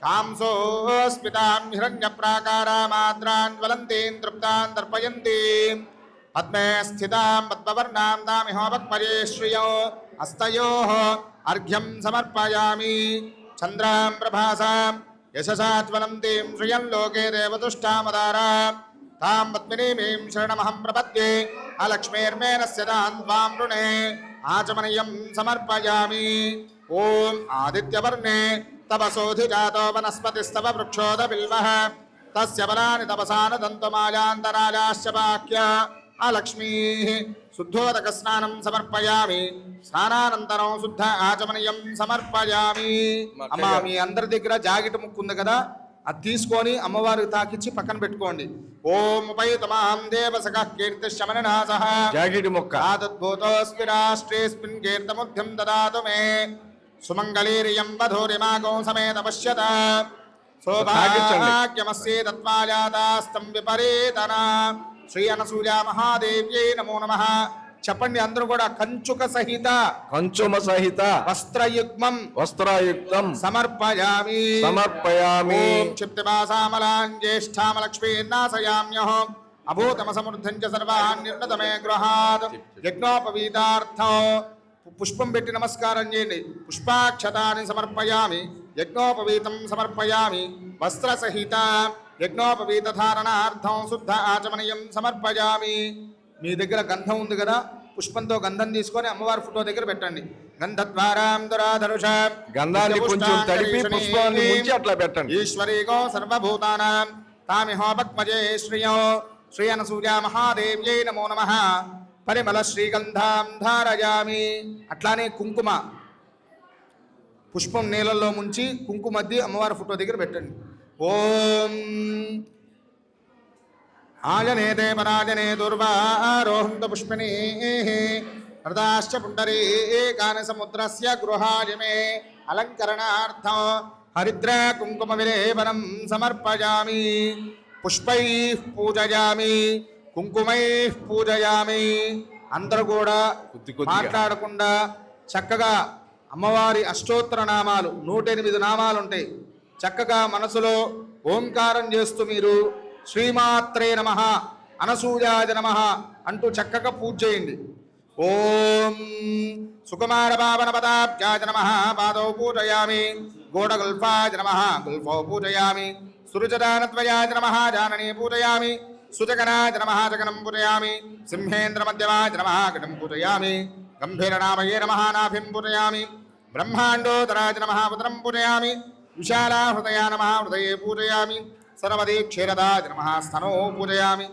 Speaker 2: కాంసోస్మితాం హిరణ్యప్రాకారామాద్రాన్ జ్వలంతీం తృప్తాన్ తర్పయంతీం పద్మే స్థితాం పద్మవర్ణాం తామిహోపక్వజే శ్రియో హస్తయోః అర్ఘ్యం సమర్పయామి చంద్రాం ప్రభాసాం యశసా జ్వలంతీం శ్రియం లోకే దేవతుష్టామదారాం తాం పద్మినీమీం శరణమహం ప్రపద్యే అలక్ష్మీర్మేనస్య దాన్ త్వాం రుణే ఆచమనీయం సమర్పయామి ఓం ఆదిత్యవర్ణే తపసోధిజాతో వనస్పతిస్తవ వృక్షోద బిల్వః తస్య బలాని తపసాన దంతుమాయాంతరాజాశ్చ వాక్య అలక్ష్మీః శుద్ధోదక స్నానం సమర్పయామి స్నానానంతరం శుద్ధ ఆచమనీయం సమర్పయామి. అమ్మా మీ అందరి దగ్గర జాకెట్ ముక్కు ఉంది కదా, అది తీసుకొని అమ్మవారికి తాకిచ్చి పక్కన పెట్టుకోండి. ఓం ఉపైతమాం దేవసక కీర్తి శమననాసః
Speaker 3: జాకెట్ మొక్క
Speaker 2: ఆదద్భూతోస్మి రాష్ట్రేస్మిన్ కీర్తముఖ్యం దదాతు మే సుమంగళీరియం వధూరిమాగో సమేత పశ్యత సౌభాగ్యమస్యే తత్వాయాదాస్తం విపరీతన. శ్రీ అనసూయ మహాదేవ్యై నమో నమః. చెప్పండి అందరూ కూడా. కంచుక సహిత
Speaker 3: కంచుమ సహిత
Speaker 2: వస్త్రయుగ్మం
Speaker 3: వస్త్రయుక్తం
Speaker 2: సమర్పయామి
Speaker 3: సమర్పయామి.
Speaker 2: క్షిప్తిమాసామలాం జ్యేష్ఠామలక్ష్మీర్నాశయామ్యహం అభూతమ సమృద్ధం చ సర్వాణ్యున్నతమే గృహాత్. యజ్ఞోపవీతార్థం పుష్పం పెట్టి నమస్కారం చేయండి. పుష్పాక్షతాన్ని సమర్పయామి. యజ్ఞోపవీతం సమర్పయామి. వస్త్రసహిత యజ్ఞోపవీత ధారణార్థం శుద్ధ ఆచమనీయం సమర్పయామి. మీ దగ్గర గంధం ఉంది కదా, పుష్పంతో గంధం తీసుకొని అమ్మవారి ఫోటో దగ్గర పెట్టండి. గంధద్వారాం దురాధరుష
Speaker 3: గంధాన్ని కొంచెం తడిపి పుష్పాన్ని ముంచి అట్లా పెట్టండి.
Speaker 2: ఈశ్వరీగో సర్వభూతానాం తామిహోపక్మజే శ్రియో శ్రీ అనసూయ మహాదేవ్యై నమో నమః. పరిమళ శ్రీగంధాం ధారయామి. అట్లానే కుంకుమ పుష్పం నీళ్ళల్లో ముంచి కుంకుమద్ది అమ్మవారి ఫోటో దగ్గర పెట్టండి. ఓం ఆజనే దేవరాజనే దుర్వారోహంత పుష్పిణీ రథాశ్చ పుండరీకాని సముద్రస్య గృహాయ మే అలంకరణార్థం హరిద్ర కుంకుమ విలేపనం సమర్పయామి. పుష్పైః పూజయామి కుంకుమైః పూజయామి. అందరూ కూడా మాట్లాడకుండా చక్కగా అమ్మవారి అష్టోత్తర నామాలు 108 నామాలు ఉంటాయి. చక్కగా మనసులో ఓంకారం చేస్తూ మీరు శ్రీమాత్రే నమః అనసూయాయ నమః అంటూ చక్కగా పూజ చేయండి. ఓం సుకుమార పావన పదాబ్జాయ నమః పాదౌ పూజయామి. గోడగుల్ఫాయ నమః గుల్ఫౌ పూజయామి. సురుచదానద్వయాయ నమః జాననీ పూజయామి. సుజగనాయ నమః జగనం పూజయామి. సింహేంద్ర మధ్యమాయ నమః గణం పూజయామి. గంభీరనామయే నమః నాభిం పూజయామి. బ్రహ్మాండోదరాయ నమః ఉదరం పూజయామి. విశాలా హృదయా నమః హృదయే పూజయామి. సర్వదే క్షీరదాయ నమః స్తనో పూజయామి.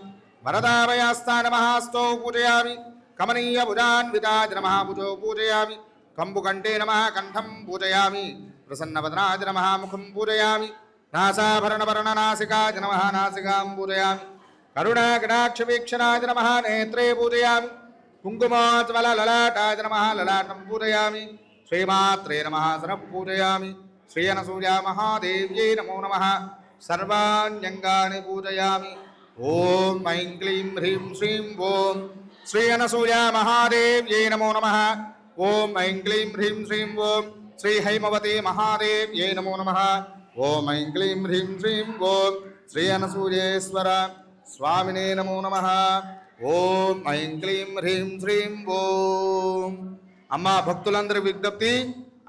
Speaker 2: వరదాభయాస్తా నమః స్తౌ పూజయామి. కమనీయ భుజాన్వితాయ నమః భుజో పూజయామి. కంబుకంఠే నమః కంఠం పూజయామి. ప్రసన్నవదనాయ నమః ముఖం పూజయామి. నాసాభరణవర్ణనాసికాయ నమః నాసికాం పూజయామి. కరుణాకటాక్షవీక్షణాయ నమః నేత్రే పూజయామి. కుంకుమోజ్వలలలాటాయ నమః లలాటం పూజయామి. శ్రీమాత్రే నమః సరః పూజయామి. శ్రీ అనసూయ మహాదేవ్యై నమో నమః. సర్వాణ్యంగాని పూజయామి. ఓం ఐం క్లీం హ్రీం శ్రీం ఓం శ్రీ అనసూయ మహాదేవ్యై నమో నమః. ఓం ఐం క్లీం హ్రీం శ్రీం ఓం శ్రీ హైమవతి మహాదేవ్యై నమో నమః. ఓం ఐం క్లీం హ్రీం శ్రీం ఓం శ్రీ అనసూయేశ్వర స్వామినే నమో నమః. ఓం ఐం క్లీం హ్రీం శ్రీం ఓం. అమ్మా భక్తులందరి విజ్ఞప్తి,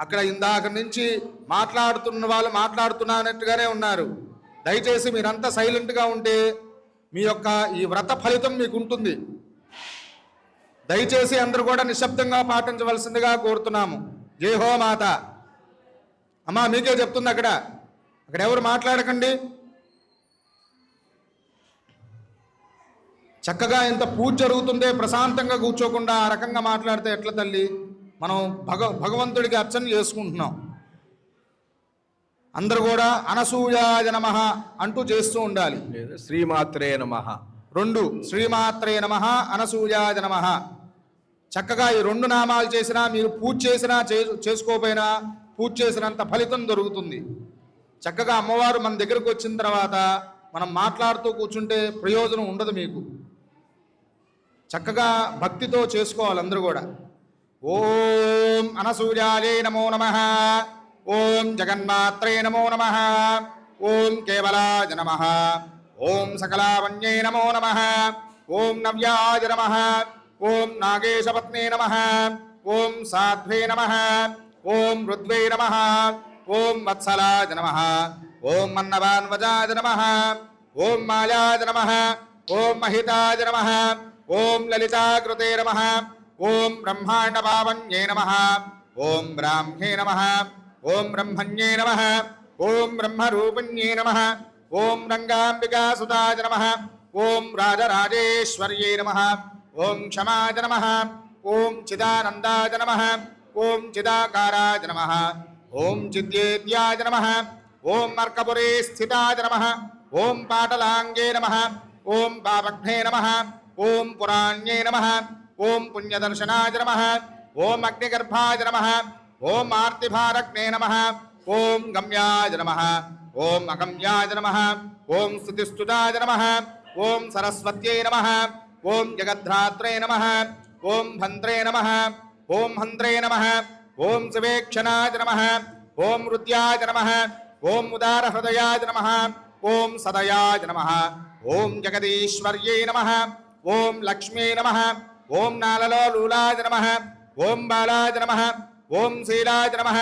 Speaker 2: అక్కడ ఇందాక నుంచి మాట్లాడుతున్న వాళ్ళు మాట్లాడుతున్నట్టుగానే ఉన్నారు. దయచేసి మీరంతా సైలెంట్గా ఉంటే మీ యొక్క ఈ వ్రత ఫలితం మీకు ఉంటుంది. దయచేసి అందరూ కూడా నిశ్శబ్దంగా పాటించవలసిందిగా కోరుతున్నాము. జై హో మాత. అమ్మా మీకే చెప్తుంది, అక్కడ ఎవరు మాట్లాడకండి. చక్కగా ఇంత పూజ జరుగుతుందే ప్రశాంతంగా కూర్చోకుండా ఆ రకంగా మాట్లాడితే ఎట్లా తల్లి? మనం భగవంతుడికి అర్చన చేసుకుంటున్నాం. అందరూ కూడా అనసూయాయ నమః అంటూ చేస్తూ ఉండాలి.
Speaker 3: శ్రీమాత్రే నమః.
Speaker 2: 2 శ్రీమాత్రే నమః అనసూయాయ నమః. చక్కగా ఈ 2 నామాలు చేసినా, మీరు పూజ చేసినా చేసుకోపోయినా పూజ చేసినంత ఫలితం దొరుకుతుంది. చక్కగా అమ్మవారు మన దగ్గరకు వచ్చిన తర్వాత మనం మాట్లాడుతూ కూర్చుంటే ప్రయోజనం ఉండదు మీకు. చక్కగా భక్తితో చేసుకోవాలి అందరూ కూడా. ఓం అనసూయాయే నమో నమః, ఓం జగన్మాత్రే నమో నమః, ఓం కేవలాయ నమః, ఓం సకలావన్యే నమో నమః, ఓం నవ్యాయ నమః, ఓం నాగేశపత్నే నమః, ఓం సాధ్వే నమః, ఓం రుద్వే నమః, ఓం వత్సలాయ నమః, ఓం మన్నవాన్వజాయ నమః, ఓం మాయాయ నమః, ఓం మహితాయ నమః, ఓం లలితాకృతే నమః, ఓం బ్రహ్మాండపావన్యే నమః, ఓం బ్రాహ్మ్యే నమః, ఓం బ్రహ్మణ్యే నమః, ఓం బ్రహ్మరూపిణ్యే నమః, ఓం రంగాంబికాసుతాయ నమః, ఓం రాజరాజేశ్వర్యే నమః, ఓం క్షమాయ నమః, ఓం చిదానందాయ నమః, ఓం చిదాకారాయ నమః, ఓం చిద్యేద్యాయ నమః, ఓం మర్కపురే స్థితాయ నమః, ఓం పాటలాంగే నమః, ఓం పాపఘ్నే నమః, ఓం పురాణ్యే నమః, ఓం పుణ్యదర్శనాయ నమః, ఓం అగ్నిగర్భాయ నమః, ఓం ఆర్తిభారగ్నే నమః, ఓం గమ్యాయ నమః, ఓం అగమ్యాయ నమః, ఓం స్తుతిస్తుతాయ నమః, ఓం సరస్వత్యై నమః, ఓం జగద్ధాత్రే నమః, ఓం భంత్రే నమః, ఓం హంత్రే నమః, ఓం శివేక్షణాయ నమః, ఓం రుద్యాయ నమః, ఓం ఉదారహృదయాయ నమః, ఓం సదయాయ నమః, ఓం జగదీశ్వర్యై నమః, ఓం లక్ష్మీ నమః, ఓం నాలలోలూలాయ నమః, ఓం బాలాయ నమః, ఓం శీలాయ నమః,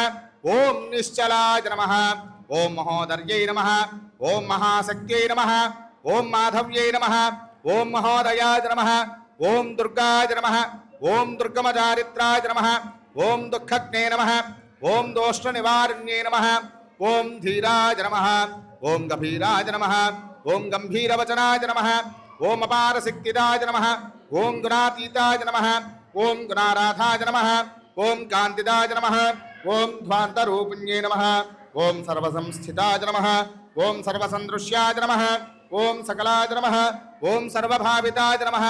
Speaker 2: ఓం నిశ్చలాయ నమః, ఓం మహోదర్యై నమః, ఓం మహాశక్త్యై నమః, ఓం మాధవ్యై నమః, ఓం మహోదయాయ నమః, ఓం దుర్గాయ నమః, ఓం దుర్గమచారిత్రాయ నమః, ఓం దుఃఖజ్ఞే నమః, ఓం దోష్ట నివారణ్యే నమః, ఓం ధీరాయ నమః, ఓం గభీరాయ నమః, ఓం గంభీరవచనాయ నమః, ఓం అపారశక్తిదాయ నమః, ఓం గుణాతీతాయ నమః, ఓం గుణారాధాయ నమః, ఓం కాంతిదాయ నమః, ఓం ధ్వాంతరూపిణ్యే నమః, ఓం సర్వసంస్థితాయ నమః, ఓం సర్వసందృశ్యాయ నమః, ఓం సకలాయ నమః, ఓం సర్వభావితాయ నమః,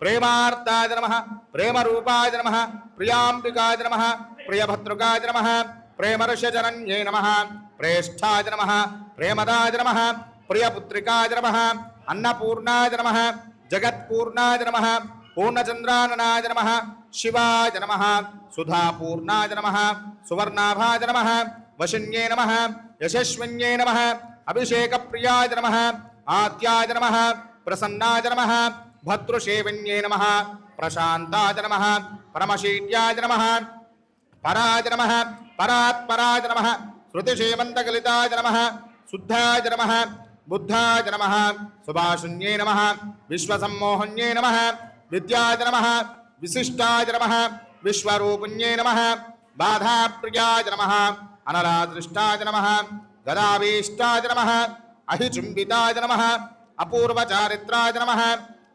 Speaker 2: ప్రేమార్తాయ నమః, ప్రేమరూపాయ నమః, ప్రియాంబికాయ నమః, ప్రియభద్రుకాయ నమః, ప్రేమర్షజనన్యే నమః, ప్రేష్ఠాయ నమః, ప్రేమదాయ నమః, ప్రియపుత్రికాయ నమః, అన్నపూర్ణాయ నమః, జగత్పూర్ణాయ నమః, పూర్ణచంద్రాననాయ నమః, శివాయ నమః, సుధాపూర్ణాయ నమః, సువర్ణాభాయ నమః, వశిన్యే నమః, యశస్విన్యే నమః, అభిషేకప్రియాయ నమః, ఆద్యాయ నమః, ప్రసన్నాయ నమః, భద్రుషేవిన్యే నమః, ప్రశాంతాయ నమః, పరమశీట్యాయ నమః, పరాయ నమః, పరాత్పరాయ నమః, శృతిశేమంతకలితాయ నమః, శుద్ధాయ నమః, బుద్ధాయ నమః, సుభాషున్యే నమః, విశ్వసమ్మోహన్యే నమః, విద్యాయ నమః, విశిష్టాయ నమః, విశ్వరూపిణ్యే నమః, బాధాప్రియాయ నమః, అనరాదృష్టాయ నమః, గదాభీష్టాయ నమః, అహిచుంబితాయ నమః, అపూర్వచారిత్రాయ నమః,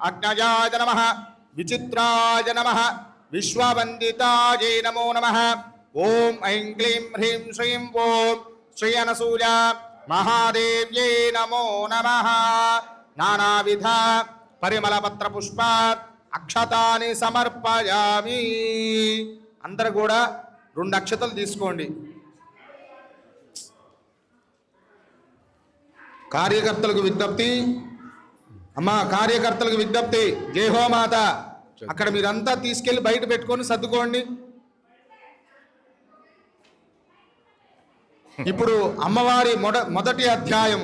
Speaker 2: అజ్ఞయాయ నమః, విచిత్రాయ నమః, విశ్వవందితాయే నమో నమః. ఓం ఐం క్లీం హ్రీం శ్రీం ఓం శ్రీ అనసూయ మహాదేవ్యే నమో నమః. నానావిధ పరిమళపత్ర పుష్ప అక్షతాని సమర్పయామి. అందరు కూడా 2 అక్షతలు తీసుకోండి. కార్యకర్తలకు విజ్ఞప్తి, అమ్మా కార్యకర్తలకు విజ్ఞప్తి, జై హో మాత. అక్కడ మీరంతా తీసుకెళ్లి బయట పెట్టుకొని సర్దుకోండి. ఇప్పుడు అమ్మవారి మొదటి అధ్యాయం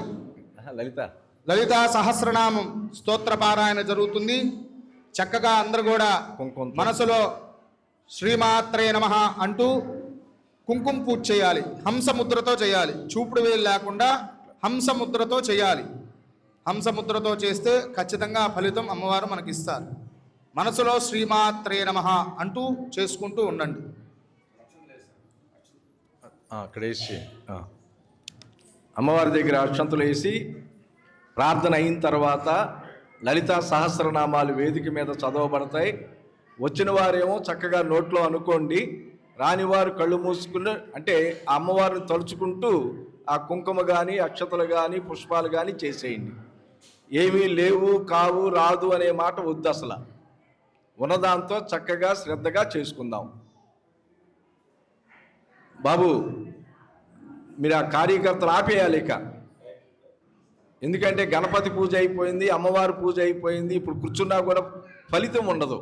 Speaker 2: లలితా సహస్రనామం స్తోత్ర పారాయణ జరుగుతుంది. చక్కగా అందరూ కూడా మనసులో శ్రీమాత్రే నమః అంటూ కుంకుమ పూజ చేయాలి. హంసముద్రతో చేయాలి, చూపుడు వేలు లేకుండా హంసముద్రతో చేయాలి. హంసముద్రతో చేస్తే ఖచ్చితంగా ఫలితం అమ్మవారు మనకిస్తారు. మనసులో శ్రీమాత్రే నమః అంటూ చేసుకుంటూ ఉండండి.
Speaker 3: అక్కడ వేసి అమ్మవారి దగ్గర అక్షంతులు వేసి ప్రార్థన అయిన తర్వాత లలితా సహస్రనామాలు వేదిక మీద చదవబడతాయి. వచ్చిన వారేమో చక్కగా నోట్లో అనుకోండి, రానివారు కళ్ళు మూసుకుని అంటే ఆ అమ్మవారిని తలుచుకుంటూ ఆ కుంకుమ కానీ అక్షతలు కానీ పుష్పాలు కానీ చేసేయండి. ఏమీ లేవు కావు రాదు అనే మాట వద్దు, అసలు ఉన్నదాంతో చక్కగా శ్రద్ధగా చేసుకుందాం. బాబు మీరు ఆ కార్యకర్తలు ఆపేయాలి ఇక. ఎందుకంటే గణపతి పూజ అయిపోయింది, అమ్మవారి పూజ అయిపోయింది, ఇప్పుడు కూర్చున్నా కూడా ఫలితం ఉండదు.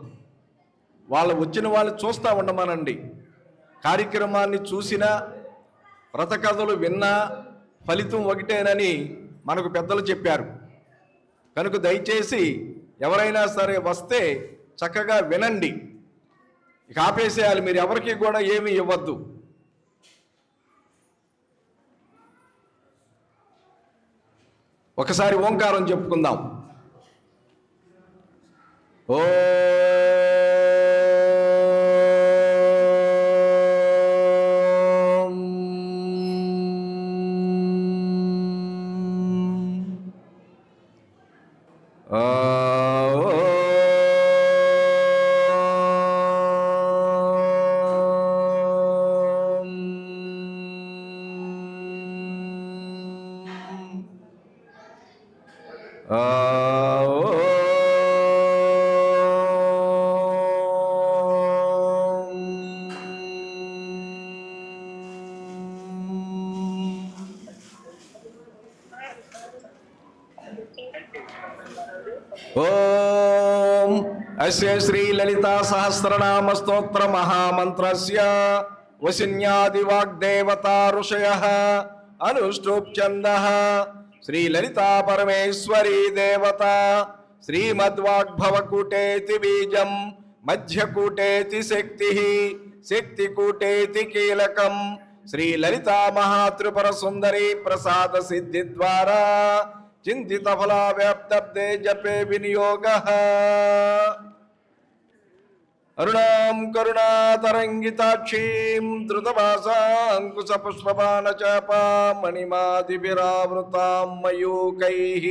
Speaker 3: వచ్చిన వాళ్ళు చూస్తూ ఉండమనండి. కార్యక్రమాన్ని చూసినా వ్రత కథలు విన్నా ఫలితం ఒకటేనని మనకు పెద్దలు చెప్పారు. కనుక దయచేసి ఎవరైనా సరే వస్తే చక్కగా వినండి. ఇక ఆపేసేయాలి, మీరు ఎవరికి కూడా ఏమీ ఇవ్వద్దు. ఒకసారి ఓంకారం చెప్పుకుందాం. ఓ ఓం అస్య శ్రీ లలితా సహస్రనామ స్తోత్ర మహామంత్రస్య వసిన్యాది వాగ్దేవతా ఋషయః అనుష్ఠుప్ ఛందః శ్రీ లలితా పరమేశ్వరీ దేవత శ్రీమద్వాగ్భవకూటేతి బీజం మధ్యకూటేతి శక్తి శక్తికూటేతి కీలకం శ్రీ లలితా మహాత్రిపుర సుందరీ ప్రసాద సిద్ధి ద్వారా చింతిత ఫలావ్యాప్తే జపే వినియోగ. అరుణాం కరుణాతరంగితాక్షీం ధృతభాసాంకుశ పుష్పబాణ చాపాం మణిమాదిభిరావృతాం మయూకైః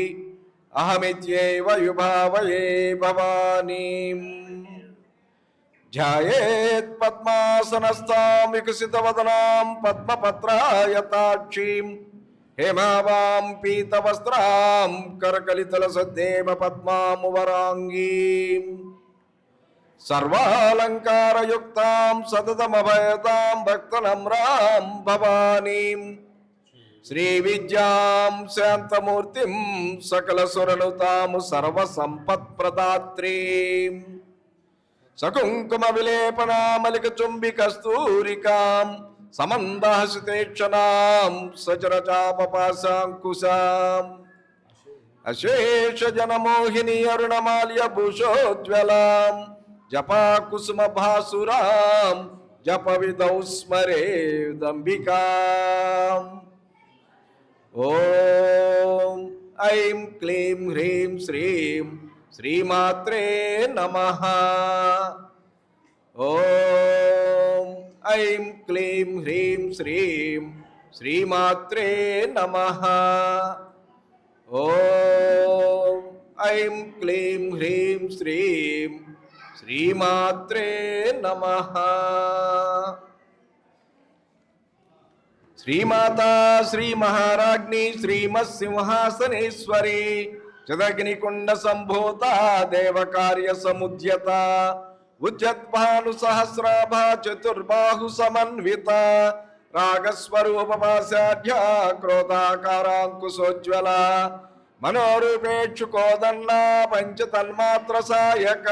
Speaker 3: అహమిత్యేవ యుభావయే భవానీం. ధ్యాయేత్ పద్మాసనస్థాం వికసితవదనాం పద్మపత్రాయతాక్షీం హేమావాం పీతవస్త్రాం కరకలితలసద్దేవ పద్మామువరాంగీం సర్వాలంకారయుక్తాం సతతమభయతాం భక్తనమ్రాం భవానీం శ్రీవిద్యాం శాంతమూర్తిం సకలసురనుతాం సర్వసంపత్ప్రదాత్రీం సకుంకుమ విలేపనామలికచుంబికస్తూరికాం సమందహసితేక్షణాం సచరచాపపాశాంకుశాం అశేషజనమోహిని అరుణమాల్యభూషోజ్వలాం జపాకుసుమభాసురాం జపవిదౌ స్మరేదంబికాం. ఓం ఐం క్లీం హ్రీం శ్రీం శ్రీమాత్రే నమః. ఓం ఐం క్లీం హ్రీం శ్రీం శ్రీమాత్రే నమః. ఓం ఐం క్లీం హ్రీం శ్రీం శ్రీమాత్రే నమః. శ్రీమాతా శ్రీ మహారాజ్ఞి శ్రీమత్సింహాసనేశ్వరి చదగ్నికుండ సంభూత దేవకార్య సముద్యత ఉజ్జద్భాను సహస్రాభ చతుర్బాహు సమన్విత రాగస్వరూపపాశాఢ్య క్రోధాకారాంకుశోజ్వల మనోరూపేక్షుకోదన్న పంచతన్మాత్ర సాయక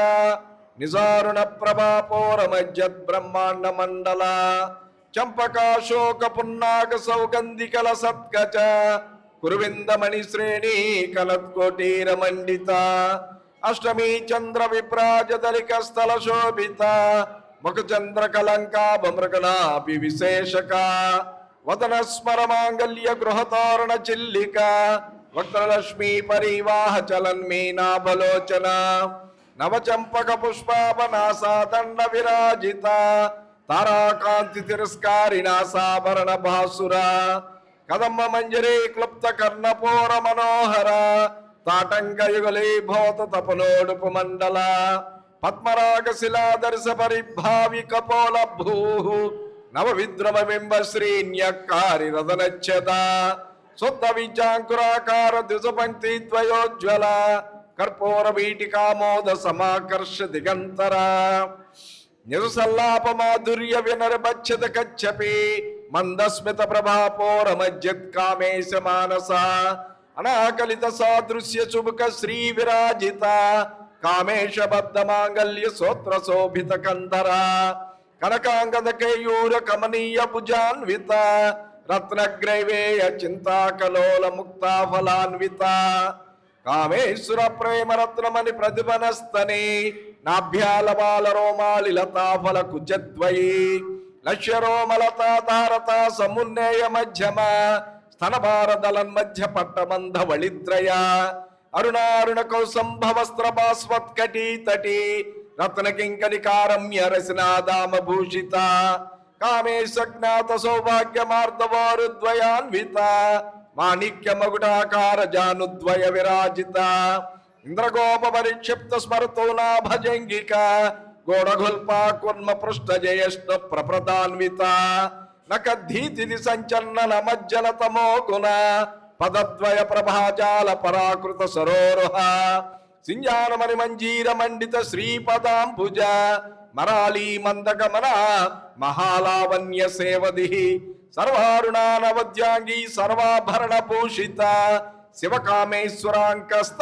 Speaker 3: నిజారుణ ప్రభాపోరమజ్జద్ బ్రహ్మాండ మండల చంపకాశోక పున్నాగ సౌగంధికల సత్కచ కురువిందమణి శ్రేణి కలత్కోటీర మండిత అష్టమీ చంద్ర విప్రాజదలిక స్థల శోభిత ముఖచంద్ర కలంకాభమృగనాభి విశేషక వదన స్మర మాంగళ్య గృహతోరణ చిల్లిక వక్రలక్ష్మీ పరివాహ చలన్మీనాభలోచన నవచంపక పుష్పాపనాసాదండ విరాజిత తారాకాంతి తిరస్కారిణాసాభరణ భాసుర కదమ్మ మంజరీ క్లుప్త కర్ణపూర మనోహర తాటంకయుగలీ భూత తపనోడుపు మండల పద్మరాగ శిలాదర్శ పరిభావి కపోల భూ నవ విద్రమ బింబ శ్రీన్యకారి రదనచ్చత శుద్ధ విద్యాంకురాకార ద్విజ పంక్తి ద్వయోజ్వల కర్పూర వీటికామోద సమాకర్ష దిగంతర నిరుసల్లాప మాధుర్య వినరబచ్చత కచ్చపి మందస్మిత ప్రభాపోరమజ్జత్ కామేశ మానస అనాకలిత సాదృశ్య శుభక శ్రీ విరాజిత కామేశ బద్ధ మాంగల్య సోత్ర శోభిత కంధర కనకాంగద కేయూర కమనీయ భుజాన్విత రత్నగ్రైవేయ చింతాకలోల ముక్తా ఫలాన్విత కామేశ్వర ప్రేమ రత్నమణి ప్రతిభనస్తని నాభ్యాల బాల రోమాలి లతాఫల కుజద్వయి లక్ష్యరోమలతా తారత సమున్నేయ మధ్యమ స్తనభారదలన్ మధ్య పట్టమంధ వళిత్రయ అరుణారుణ కౌసంభవస్త్రపాస్వత్కటీ తటి రత్నకింకనికారమ్య రసనాదామ భూషిత కామేశజ్ఞాత సౌభాగ్యమార్దవారుద్వయాన్విత మాణిక్య మగుడాకార జానుద్వయ విరాజిత ఇంద్రగోప పరిక్షిప్త స్మరతో నాభజంగిక గోడగొల్పా కుర్మ పృష్ఠ జయష్ణ ప్రప్రదాన్విత నకద్ధీతి సంచలన మజ్జల తమో గుణ పదద్వయ ప్రభాజాల పరాకృత సరోరుహ సింజానమణి మంజీర మండిత శ్రీపదాంబుజ మరాళీ మందగమన మహాలావణ్య సేవది సర్వారుణానవద్యాంగీ సర్వాభరణ భూషిత శివకామేశ్వరాంకస్త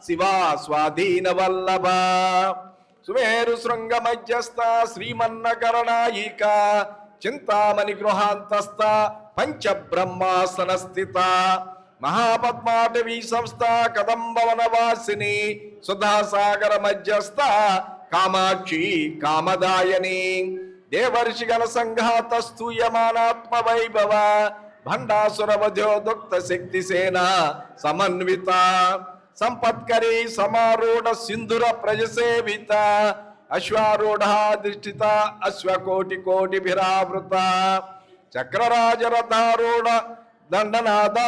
Speaker 3: శివా స్వాధీన వల్లభ సుమేరు శృంగ మధ్యస్థ శ్రీమన్నకరణాయిక చింతామణి గృహాంతస్థ పంచబ్రహ్మాసన స్థిత మహాపద్మాటవీ సంస్థ కదంబవనవాసిని సుధాసాగర మధ్యస్థ కామాక్షి కామదాయని దేవర్షిగణ సంఘాత స్తూయమానాత్మ వైభవ భండాసుర వధ్యోదుక్త శక్తి సేన సమన్విత సంపత్కరీ సమారూఢ సింధుర ప్రజసేవిత అశ్వారూఢాధిష్ఠిత అశ్వకోటి కోటిభిరావృత చక్రరాజరథారూఢ దండనాథ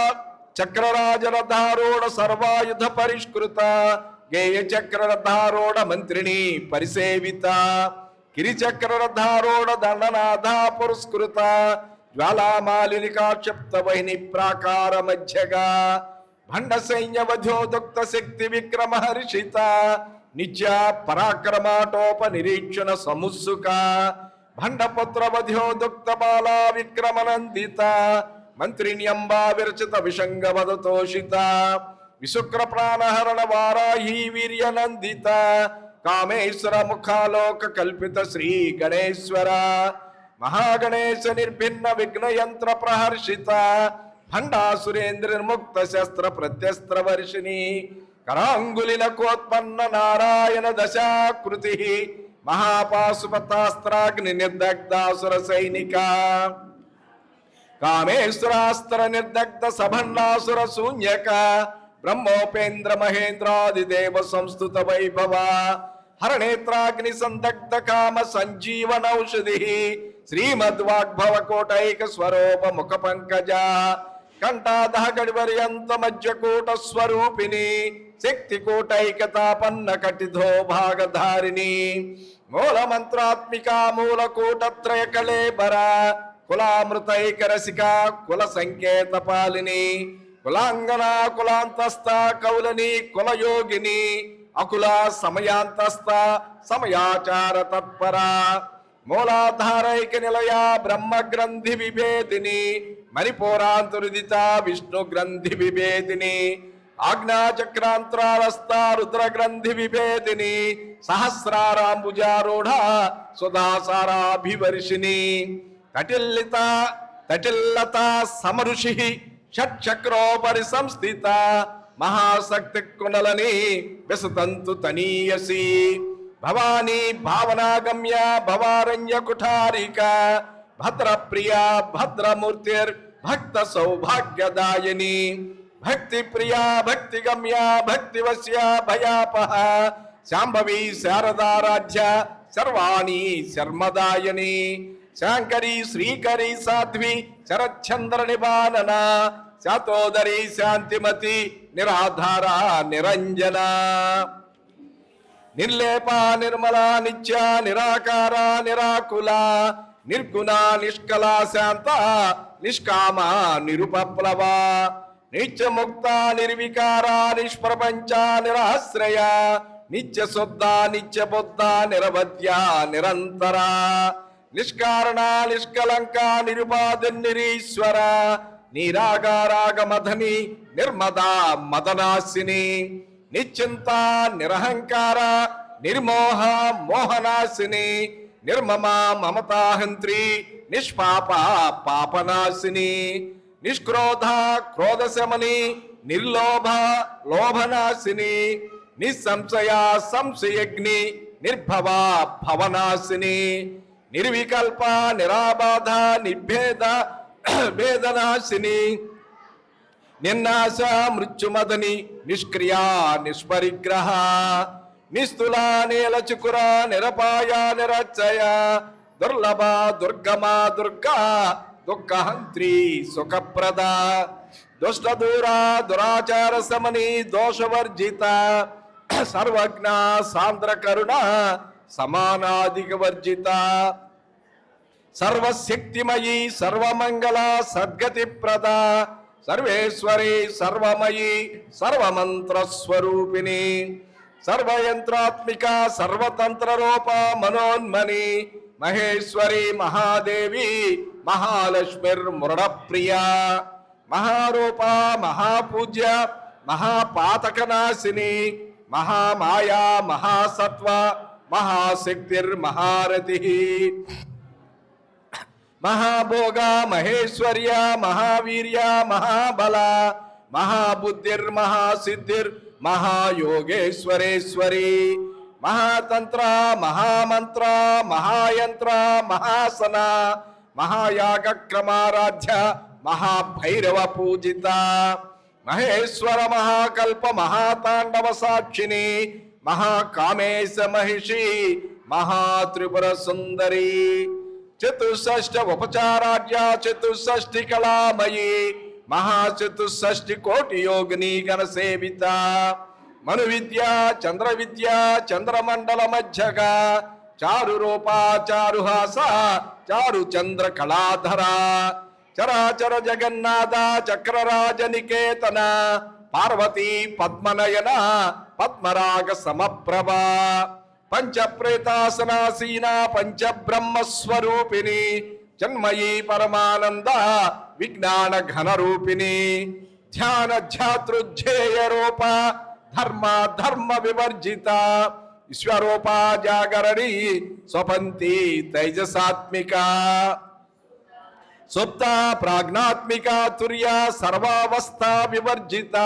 Speaker 3: చక్రరాజరథారూఢ సర్వాయుధ పరిష్కృత గేయ చక్రరథారూఢ మంత్రిని పరిసేవిత గిరిచక్రరథారూఢ దండనాథ పురస్కృత జ్వాలామాలినికాక్షప్త వహిని ప్రాకార మధ్యగా భండ సైన్య వధ్యోదుక్త శక్తి విక్రమ హర్షిత నిత్య పరాక్రమాటోప నిరీక్షణ సముత్సుక భండపుత్ర వధ్యోదుక్త బాలా విక్రమనందిత మంత్రిణ్యంబా విరచిత విషంగవదతోషిత విశుక్ర ప్రాణహరణ వారాహి వీర్యనందిత కామేశ్వర ముఖాలోక కల్పిత శ్రీ గణేశ్వర మహాగణేశ నిర్భిన్న విఘ్నయంత్ర ప్రహర్షిత భండాసురేంద్ర నిర్ముక్త శస్త్ర ప్రత్యస్త్ర వర్షిణి కరాంగులినకోత్పన్న నారాయణ దశాకృతి మహాపాశుపతాస్త్రాగ్ని నిర్దగ్ధాసుర సైనిక కామేశ్వరాస్త్ర నిర్దగ్ధ సభండాసుర శూన్యక బ్రహ్మోపేంద్ర మహేంద్రాదిదేవ సంస్థుత వైభవ హరనేత్రాగ్ని సందగ్ధ కామ సంజీవనౌషధి శ్రీమద్వాగ్భవ కోటైక స్వరూప ముఖ పంకజ కంఠాదహ గడివర్యంత మధ్యకూట స్వరూపిణి శక్తి కోటైకతాపన్న కటిధో భాగధారిణి మూల మంత్రాత్మిక మూల కూటత్రయ కళేబర కులామృతైక రసిక కుల సంకేత పాలిని కులాంగనా కులాంతస్థ కౌలని కులయోగిని అకుల సమయాంతస్థ సమయాచార తత్పర మూలాధారైక నిలయ బ్రహ్మ గ్రంథి విభేదిని మణిపూరాంతరుదిత విష్ణు గ్రంథి విభేదిని ఆజ్ఞాచక్రాంతరారస్థ రుద్ర గ్రంథి విభేదిని సహస్రారాంబుజారూఢ సుధాసారాభివర్షిణి తటిల్లత సమఋషి షట్చక్రోపరి సంస్థిత మహాశక్తి కుండలని విసతంతు తనీయసి భవానీ భావనాగమ్య భవారణ్య కుఠారిక భద్రప్రియ భద్రమూర్తిర్ భక్త సౌభాగ్యదాయిని భక్తి ప్రియా భక్తి గమ్య భక్తివశ్య భయాపహ శాంభవి శారదారాధ్య సర్వాణి శర్మదాయని శాంకరి శ్రీకరి సాధ్వి శరచ్చంద్ర నిబానన శాతోదరి శాంతిమతి నిరాధార నిరంజన నిర్లేప నిర్మల నిత్య నిరాకార నిరాకుల నిర్గుణ నిష్కల శాంత నిష్కామ నిరుపప్లవ నిత్యముక్త నిర్వికార నిష్ప్రపంచ నిరాశ్రయ నిత్య శుద్ధ నిత్య బుద్ధ నిరవధ్య నిరంతర నిష్కారణ నిష్కలంక నిరుపాదినిరీశ్వర నీరాగారాగమధని నిర్మదా మదనాశిని నిశ్చింత నిరహంకార నిర్మోహ మోహనాశిని నిర్మమ మమతాహంత్రి నిష్పాప పాపనాశిని నిష్క్రోధ క్రోధశమని నిర్లోభ లోభనాశిని నిస్సంశయ సంశయగ్ని నిర్భవ భవనాశిని నిర్వికల్ప నిరాబాధ నిర్భేద భేదనాశిని నిర్నాశ మృత్యుమదని నిష్క్రియా నిష్పరిగ్రహ నిస్తుల నీలచుకుర నిరపాయ నిరచయ దుర్లభ దుర్గమా దుర్గా దుఃఖహంత్రి సుఖప్రద దుష్టదూర దురాచార సమని దోషవర్జిత సర్వజ్ఞ సాంద్ర కరుణ సమానాధిక వర్జిత సర్వశక్తిమయీ సర్వమంగళ సద్గతి ప్రద సర్వేశ్వరి సర్వమయీ సర్వమంత్ర స్వరూపిణి సర్వయంత్రాత్మిక సర్వతంత్ర రూప మనోన్మని మహేశ్వరి మహాదేవి మహాలక్ష్మిర్మృడప్రియ మహారూప మహాపూజ్య మహాపాతకనాశిని మహామాయా మహాసత్వ మహాశక్తిర్మహారతి మహాభోగ మహేశ్వర్య మహావీర్య మహాబల మహాబుద్ధిర్మహాసిద్ధిర్ మహాయోగేశ్వరేశ్వరి మహాతంత్ర మహామంత్ర మహాయంత్ర మహాసన మహాయాగక్రమారాధ్య మహాభైరవ పూజిత మహేశ్వర మహాకల్ప మహాతాండవ సాక్షిని మహాకామేశ మహిషి మహాత్రిపుర సుందరి చతుషష్ట ఉపచారాఢ్య చతుషష్టి కళామయీ మహాచతుషష్టి కోటి యోగిని గణ సేవిత మను విద్య చంద్ర విద్య చంద్రమండల మధ్యగా చారు రూప చారుహాస చారు చంద్ర కళాధర చరాచర జగన్నాథ చక్రరాజ నికేతన పార్వతీ పద్మనయన పద్మరాగ సమప్రభ పంచప్రేతాసనాసీన పంచబ్రహ్మస్వరూపిణి జన్మయీ పరమానంద విజ్ఞాన ఘన రూపిణి ధ్యాన ధ్యాతృధ్యేయ రూప ధర్మ ధర్మ వివర్జిత విశ్వరూప జాగరణి స్వపంతి తైజసాత్మిక సుప్త ప్రాజ్ఞాత్మిక తుర్య సర్వావస్థ వివర్జిత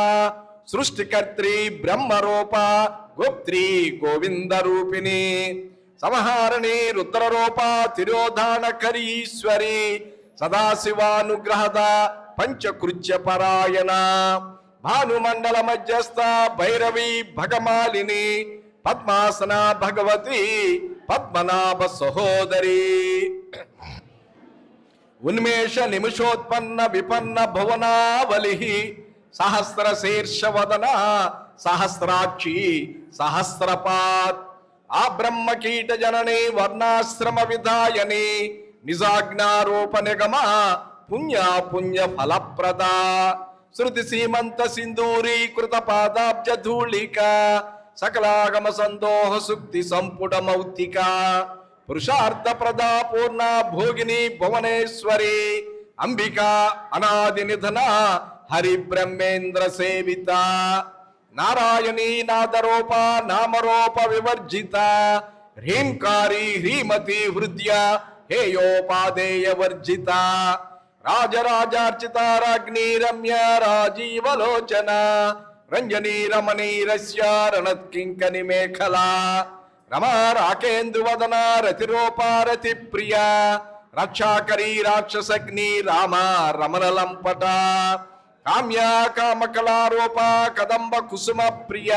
Speaker 3: సృష్టికర్త్రి బ్రహ్మరూప గుప్త్రి గోవింద రూపిణి సంహారణి రుద్రరూప తిరోధానకరీశ్వరి సదాశివానుగ్రహద పంచకృత్య పరాయణ భానుమండల మధ్యస్థ భైరవి భగమాలిని పద్మాసన భగవతి పద్మనాభ సహోదరి ఉన్మేష నిమిషోత్పన్న విపన్న భువనావలి సహస్ర శీర్షవదన సహస్రాక్షి సహస్రపాత్ ఆ బ్రహ్మ కీట జనని వర్ణాశ్రమ విధాయని నిజాజ్ఞారూప నిగమ పుణ్య పుణ్య ఫలప్రద శృతి సీమంత సింధూరీకృత పాదాబ్జ ధూళిక సకలాగమ సందోహ సుక్తి సంపుట మౌక్తిక పురుషార్థ ప్రదా పూర్ణ భోగిని భువనేశ్వరి అంబికా అనాది నిధన హరి బ్రహ్మేంద్ర సేవిత నారాయణీ నాదరూప నామరూప వివర్జిత హ్రీంకారి హ్రీమతి హృదయ హేయోపాదేయ వర్జిత రాజరాజార్చిత రాజ్ఞీ రమ్య రాజీవలోచన రంజనీ రమణీరస్య రణత్కింకని మేఖలా రమా రాకేంద్రువదన రతిరూప రతి ప్రియ రక్షాకరీ రాక్షసగ్ని రామ రమణలంపట కామ్య కామకళారూప కదంబ కుసుమ ప్రియ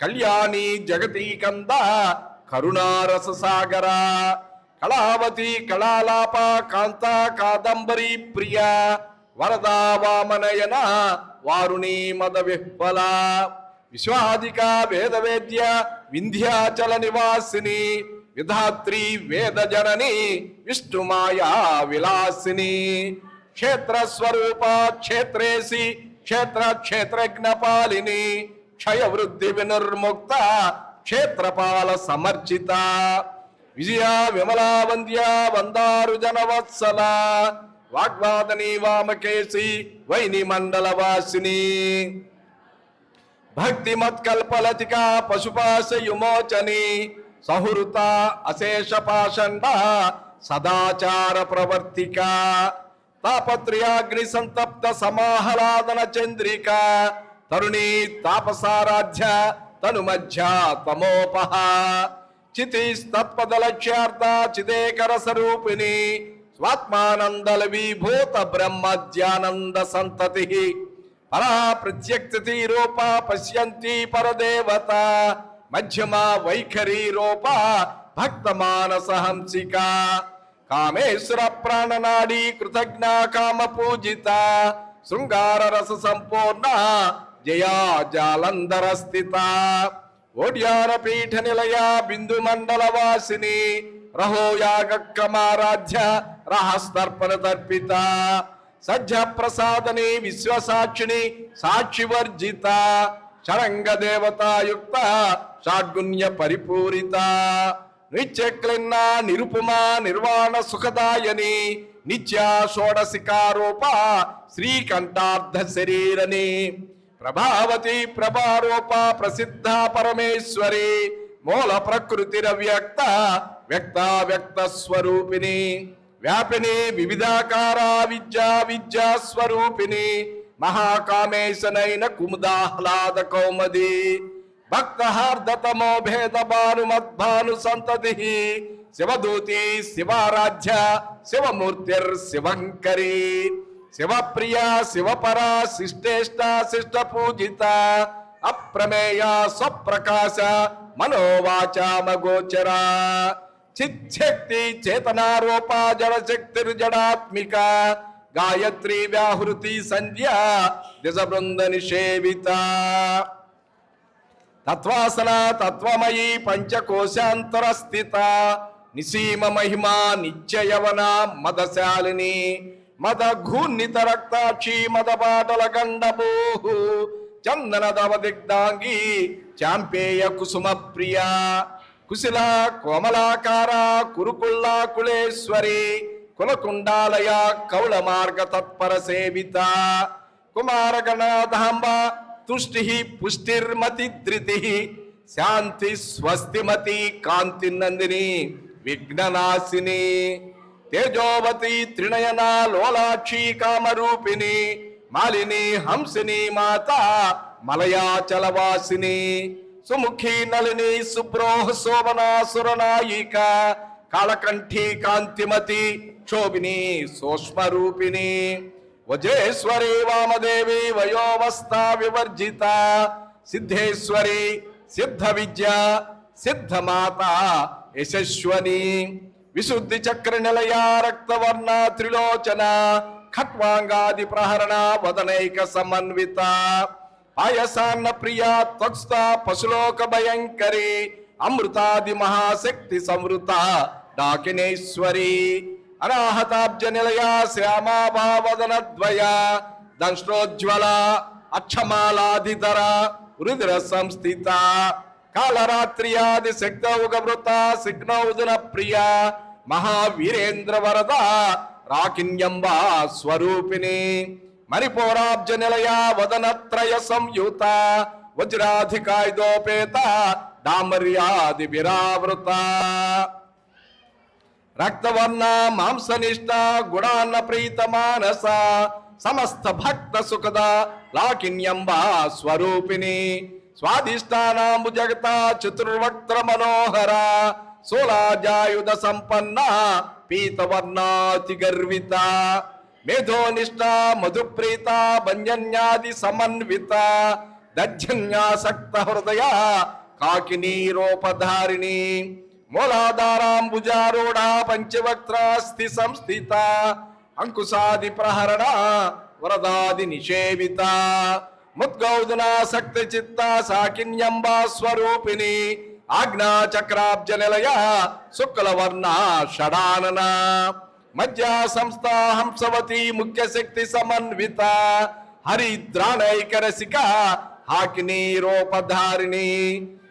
Speaker 3: కళ్యాణి జగతీ కంద కరుణారస సాగర కళావతి కళాలాప కాంత కాదంబరీ ప్రియ వరదా వామనయన వారుణీ మద విహ్వల విశ్వాదిక వేదవేద్య వింధ్యాచల నివాసిని విధాత్రి వేద జనని విష్ణుమాయా విలాసిని క్షేత్రస్వరూప క్షేత్రేసి క్షేత్ర క్షేత్రజ్ఞపాలిని క్షయ వృద్ధి వినిర్ముక్త క్షేత్రపాల సమర్జిత విజయ విమలా వంద్య వందారు జనవత్సల వాగ్వాదని వామకేసి వైని మండలవాసిని భక్తి మత్కల్పలతిక పశుపాశ యుమోచని సహృత అశేష పాషండ సదాచార ప్రవర్తిక తాపత్రయాగ్ని సంతప్త సమాహ్లాదన చంద్రిక తరుణీ తాపసారాధ్య తను మధ్య తమోపహ చితిస్తత్పద లక్ష్యార్థ చిదేకర స్వరూపిణి స్వాత్మానందల విభూత బ్రహ్మజ్ఞానంద సంతతి పరా ప్రత్యక్షతి రూప పశ్యంతి పరదేవత మధ్యమ వైఖరి రూప భక్త మానస హంసిక కామేశ్వర ప్రాణనాడి కృతజ్ఞ కామ పూజిత శృంగార రస సంపూర్ణ జయా జాలంధర స్థిత ఓడ్యాన పీఠ నిలయ బిందు మండల వాసిని రహోయాగ క్రమారాధ్య రహస్తర్పణ తర్పిత సజ్జ ప్రసాదని విశ్వసాక్షిని సాక్షివర్జిత షడంగ దేవతాయుక్త షాడ్గుణ్య పరిపూరిత నిత్యక్లిన్న నిరుపమా నిర్వాణ సుఖదాయని నిత్య షోడశికారూప శ్రీకంఠార్థ శరీరని ప్రభావతి ప్రభారూప ప్రసిద్ధ పరమేశ్వరి మూల ప్రకృతిరవ్యక్త వ్యక్త వ్యక్త స్వరూపిణి వ్యాపిని వివిధాకార విద్యా స్వరూపిణి మహాకామేశనైన కుముదాహ్లాద కౌమది భక్తహార్దతమో భేద భాను మద్భాను సంతతి శివదూతి శివారాధ్య శివమూర్తిర్ శివంకరి శివప్రియ శివపరా శిష్టేష్ట శిష్ట పూజిత అప్రమేయ స్వప్రకాశ మనోవాచామగోచర చిచ్చక్తి చేతనారూప జడశక్తిర్జడాత్మిక గాయత్రి వ్యాహృతి సంధ్య దిశ బృంద నిషేవిత తత్వాసన తత్వమయీ పంచకోశాంతర స్థిత నిసీమ మహిమా నిత్యయవన మదశాలిని మద ఘూర్ణిత రక్తాక్షి మద పాటల గండమూ చందన దవ దిగ్ధాంగి చాంపేయ కుసుమ ప్రియ కుశల కోమలాకార కురుకుల్లా కులేశ్వరి కులకుండాలయ కౌళ మార్గ తత్పర సేవిత కుమారగణాధాంబ తుష్టి పుష్టిర్మతి ధృతి శాంతి స్వస్తిమతి కాంతి నందిని విఘ్ననాశిని తేజోవతి త్రినయన లోలాక్షి కామరూపిణి మాలిని హంసిని మాత మలయాచలవాసిని సుముఖి నలిని సుప్రోహ శోభనా సురనాయిక కాళకంఠి కాంతిమతి శోభిని సూక్ష్మరూపిణి వజేశ్వరి వామదేవి వయోవస్థా వివర్జిత సిద్ధేశ్వరి సిద్ధ విద్య సిద్ధమాత యశస్వని విశుద్ధి చక్ర నిలయ రక్తవర్ణ త్రిలోచన ఖట్వాంగాది ప్రహరణ వదనైక సమన్విత పాయసాన్న ప్రియ త్వక్స్థ పశులోక భయంకరి అమృతాది మహాశక్తి సంవృత డాకినేశ్వరి అనాహతాబ్జ నిలయ శ్యామాభావదన ద్వయ దంశ్రోజ్వల అక్షమాలాధిధర రుద్ర సంస్థిత కాళరాత్రియాది శక్తౌగవృత సిగ్నౌజన ప్రియ మహావీరేంద్ర వరద రాకిన్యంబా స్వరూపిణి మణిపూరాబ్జ నిలయ వదనత్రయ సంయుత వజ్రాధికాయుధోపేత డామర్యాది విరావృత రక్తవర్ణ మాంసనిష్ట గుణాన్న ప్రీత మానస సమస్త భక్త సుఖద లాకిన్యంబా స్వరూపిణి స్వాధిష్టానాంబు జగత చతుర్వక్త్ర మనోహర సోలాజాయుధ సంపన్న పీతవర్ణాతి గర్విత మేధోనిష్ట మధుప్రీత భంజన్యాది సమన్విత దర్జన్యాసక్త హృదయ కాకినీ రూపధారిణి మూలాధారాంబుజారూఢ పంచవక్త్రాస్తి సంస్థిత అంకుశాది ప్రహరణ వరదాది నిషేవిత ముద్గౌదునాసక్తి చిత్త సాకిన్యంబా స్వరూపిణి ఆజ్ఞా చక్రాబ్జ నిలయ శుక్లవర్ణ షడానన మధ్య సంస్థ హంసవతి ముఖ్య శక్తి సమన్విత హరిద్రాణైకరసిక హాకినీ రూపధారిణి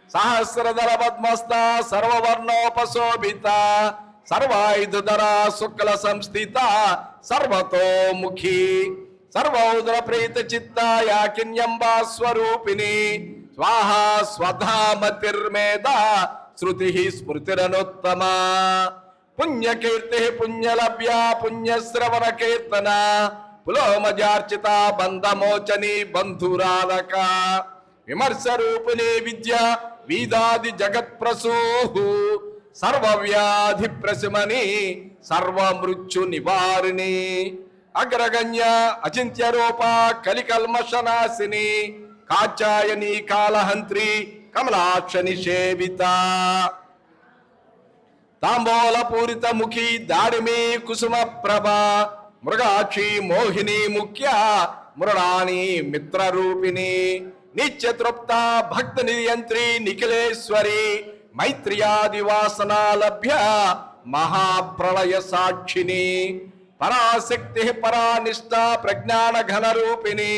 Speaker 3: సహస్రదళ పద్మస్థ సర్వవర్ణోపశోభిత సర్వాయుధర శుక్ల సంస్థిత సర్వతోముఖి సర్వౌదర ప్రీత చిత్త యాకిన్యంబా స్వరూపిణి స్వాహా స్వధామతిర్మేధ శృతి స్మృతిరనుత్తమ పుణ్యకీర్తి పుణ్యలభ్య పుణ్యశ్రవణ కీర్తన పులోమజార్చిత బంధమోచని బంధురాధక విమర్శ రూపిణి విద్య వీదాది జగత్ప్రసూహు సర్వవ్యాధి ప్రశమని సర్వమృత్యు నివారిణి అగ్రగణ్య అచింత్య రూప కలికల్మషనాశిని కాచాయని కాళహంత్రి కమలాక్ష నిషేవిత తాంబూల పూరిత ముఖి దాడిమి కుసుమ ప్రభ మృగాక్షి మోహిని ముఖ్య మృడాని మిత్రరూపిణి నిత్యతృప్త భక్త నియంత్రి నిఖిలేశ్వరి మైత్రియాది వాసనా లభ్య మహాప్రళయ సాక్షిని పరాశక్తి పరానిష్ట ప్రజ్ఞాన ఘన రూపిణి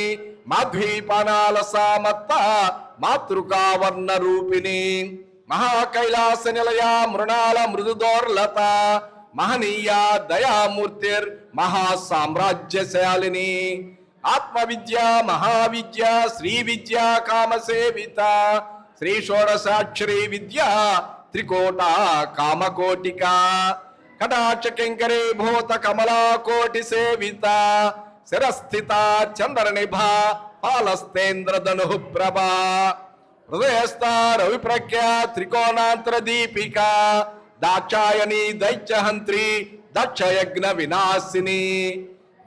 Speaker 3: మాధ్వీపానాల సామత్త మాతృకావర్ణ రూపిణి మహాకైలాస నిలయ మృణాల మృదుదోర్లత మహనీయ దయామూర్తిర్ మహాసామ్రాజ్యశాలిని ఆత్మవిద్య మహావిద్య శ్రీ విద్య కామసేవిత శ్రీ షోడశాక్షరీ విద్య త్రికోట కామకోటిక కటాక్ష కింకరీ భూత కమలా కోటి సేవిత శిరస్థిత చంద్ర నిభ పాలస్తేంద్రధను ప్రభా హృదయస్థ రవిప్రఖ్య త్రికోణాంతర దీపిక దాక్షాయని దైత్యహంత్రి దక్షయజ్ఞ వినాశిని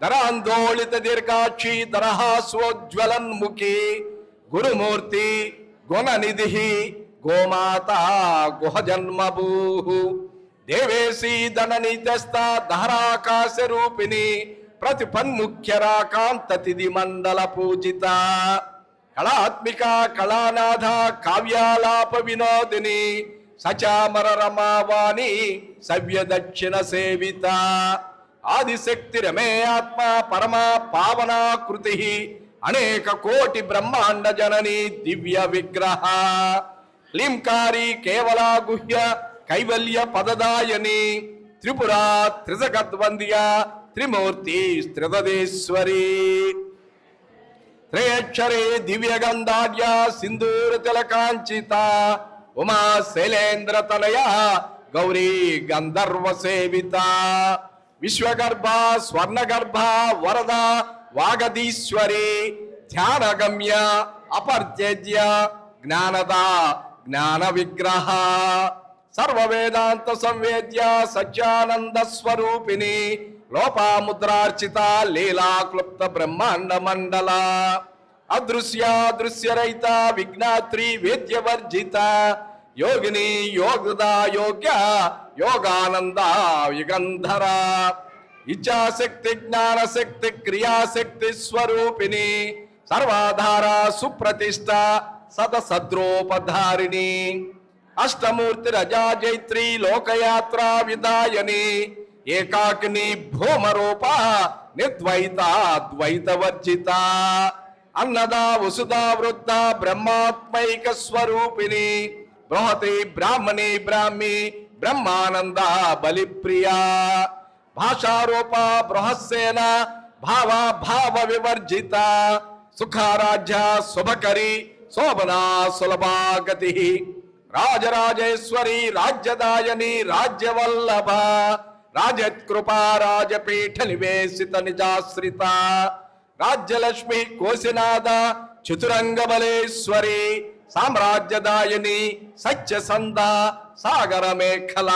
Speaker 3: ధరాందోళిత దీర్ఘాక్షి దరహాస్వోజ్వలన్ముఖి గురుమూర్తి గుణనిధి గోమాత గుహజన్మభూ దేవేశీ ధననిత్యస్థ ధారాకాశ రూపిణి ప్రతిపన్ముఖ్యరాకాంతతిథి మండల పూజిత కళాత్మిక కళానాథ కావ్యాలాప వినోదిని సచామర రమావాణి సవ్య దక్షిణ సేవిత ఆదిశక్తి రమే ఆత్మ పరమా పావనాకృతి అనేక కోటి బ్రహ్మాండ జనని దివ్య విగ్రహ లింకారి కేవల గుహ్య కైవల్య పదదాయని త్రిపురా త్రిజగద్వంద్య త్రిమూర్తి త్రిదదేశ్వరి త్రయక్షరే దివ్యగంధార్య సింధూర తిలకాంచిత ఉమా శైలేంద్ర తనయ గౌరీ గంధర్వ సేవిత విశ్వగర్భ స్వర్ణగర్భ వరద వాగదీశ్వరి ధ్యానగమ్య అపర్త్యజ్య జ్ఞానద జ్ఞాన విగ్రహ సర్వవేదాంత సంవేద్య సత్యానంద స్వరూపిణి లోపాముద్రార్చిత లీలాక్లుప్త బ్రహ్మాండ మండల అదృశ్య దృశ్యరహిత విజ్ఞాత్రి వేద్యవర్జిత యోగిని యోగద యోగ్య యోగానంద యుగంధర ఇచ్ఛాశక్తి జ్ఞానశక్తి క్రియాశక్తి స్వరూపిణి సర్వాధార సుప్రతిష్ట సదసద్రోపధారిణి అష్టమూర్తి రజా జైత్రి లోకయాత్ర విదాయని ఏకాకిని భూమరూప నిర్ద్వైత ద్వైత వర్జిత అన్నదా వసుదా వృద్ధ బ్రహ్మాత్మైక స్వరూపిణి బృహతి బ్రాహ్మణి బ్రాహ్మి బ్రహ్మానంద బలిప్రియా భాషారూప బృహస్సేన భావ భావ వివర్జిత సుఖారాజ్య శుభకరి శోభనా సులభాగతి రాజరాజేశ్వరి రాజ్యదాయని రాజ్యవల్లభ రాజత్కృపా రాజపీఠ నివేశిత నిజాశ్రిత రాజ్యలక్ష్మి కోశినాథ చతురంగబలేశ్వరి సామ్రాజ్యదాయని సత్యసంద సాగర మేఖల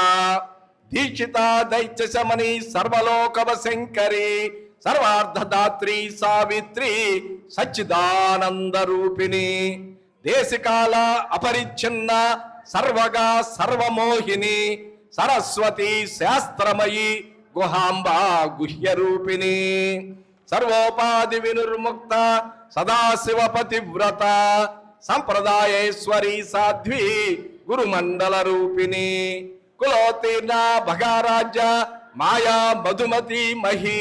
Speaker 3: దీక్షిత దైత్య శమని సర్వలోకవ శంకరి సర్వార్ధదాత్రి సావిత్రి సచ్చిదానంద రూపిణి దేశకాల అపరిచ్ఛిన్న సర్వగా సర్వమోహిని సరస్వతి శాస్త్రమయి గుహాంబ గుహ్య రూపిణి సర్వోపాధి వినుర్ముక్త సదాశివ పతివ్రత సంప్రదాయేశ్వరి సాధ్వి గురుమండల రూపిణి కులోత్తీర్ణ భగారాజ్య మాయా మధుమతి మహి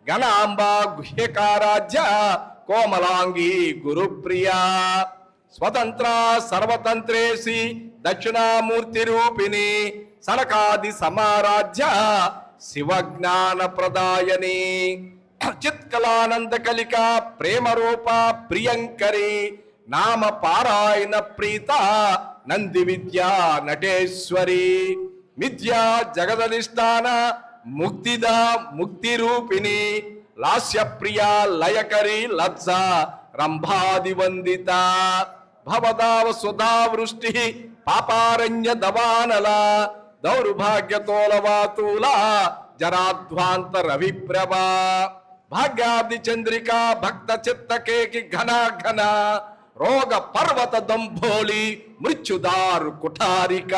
Speaker 3: గణాంబ గుహ్యకారాజ్య కోమలాంగి గురుప్రియా స్వతంత్ర సర్వతంత్రేసి దక్షిణామూర్తి రూపిణి సనకాది సమారాధ్య శివజ్ఞాన ప్రదాయని చిత్కలానంద కలిక ప్రేమ రూప ప్రియంకరి నామ పారాయణ ప్రీత నంది విద్యా నటేశ్వరి మిథ్యా జగదధిష్టాన ముక్తిద ముక్తి రూపిణి లాస్య ప్రియ లయకరి లజ్జ రంభాది వందిత భవదావ సుధా వృష్టి పాపారణ్య దవానల దౌర్భాగ్యతోలవాతూల జరాధ్వాంత రవిప్రభా భాగ్యాబ్ది చంద్రిక భక్త చిత్తకేకి ఘన ఘన రోగ పర్వత దంభోళి మృత్యుదారు కుఠారిక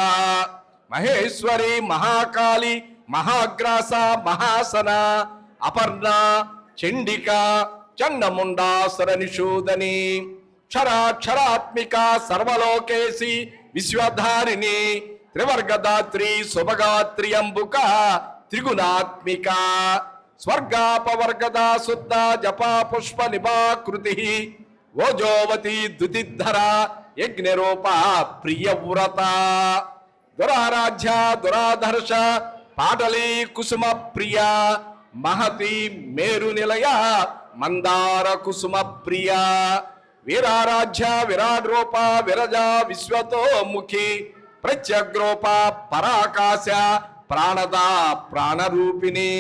Speaker 3: మహేశ్వరి మహాకాళి మహాగ్రాస మహాసన అపర్ణ చండిక చండముండాసుర నిషూదని క్షరాక్షరాత్మిక సర్వలోకేసి విశ్వధారిణి త్రివర్గదాత్రి శుభగాత్రి అంబుక త్రిగుణాత్మిక స్వర్గాపవర్గద శుద్ధ జపా పుష్ప నిభాకృతి ఓజోవతి దుతిధర యజ్ఞరూప ప్రియవ్రత దురారాధ్య దురాధర్ష పాటలీ కుసుమ ప్రియ మహతి మేరు నిలయ మందార కుసుమ ప్రియ వీరారాధ్య విరాట్ రూప విరజ విశ్వతోముఖి ప్రత్యగ్రూప పరాకాశ ప్రాణద ప్రాణరూపిణి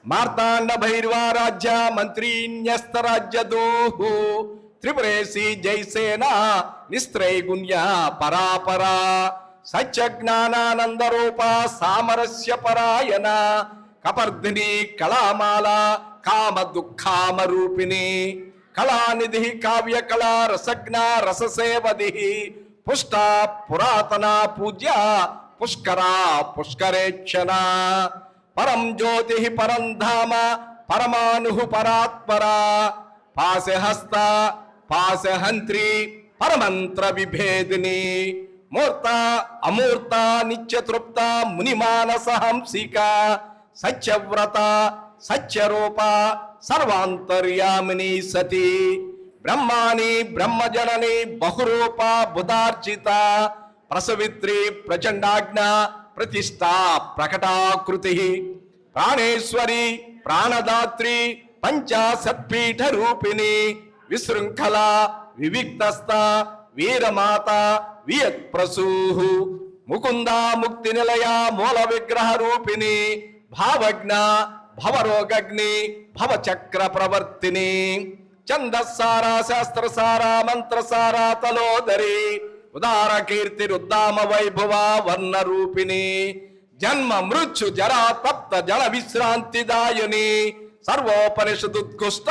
Speaker 3: మార్తాండ భైర్వారాజ్య మంత్రీన్యస్తరాజ్య దోహు త్రిపురేసి జైసేన నిస్త్రైగుణ్య పరాపరా సత్యజ్ఞానానంద రూప సామరస్య పరాయణ కపర్ధిని కళామాల కామ దుఃఖామ రూపిణి కళానిధి కావ్య కళా రసజ్ఞ రససేవది పుష్ట పురాతన పూజ్య పుష్కరా పుష్కరేక్షణ పరం జ్యోతి పరం ధామ పరమాను పరాత్పరా పాశహస్త పాశహంత్రి పరమంత్ర విభేదిని మూర్త అమూర్త నిత్యతృప్త మునిమానస హంసిక సత్యవ్రత సత్యరూప సర్వాంతర్యామిని సతి బ్రహ్మాని బ్రహ్మజనని బహురూప బుధార్చిత ప్రసవిత్రి ప్రచండాజ్ఞ ప్రతిష్టా ప్రకటాకృతి ప్రాణేశ్వరి ప్రాణదాత్రి పంచాశత్పీఠ రూపిణి విశృంఖల వివిక్తస్థ వీరమాత వియత్ప్రసూహు ముకుంద ముక్తి నిలయ మూల విగ్రహ రూపిణి భావజ్ఞ భవరోగగ్ని భవచక్ర ప్రవర్తిని ఛందస్సార శాస్త్రసార మంత్రసార తలోదరి ఉదార కీర్తి రుద్దామ వైభవ వర్ణ రూపిణి జన్మ మృత్యు జరా తప్త జన విశ్రాంతిదాయుని సర్వోపనిషదుత్కృష్ట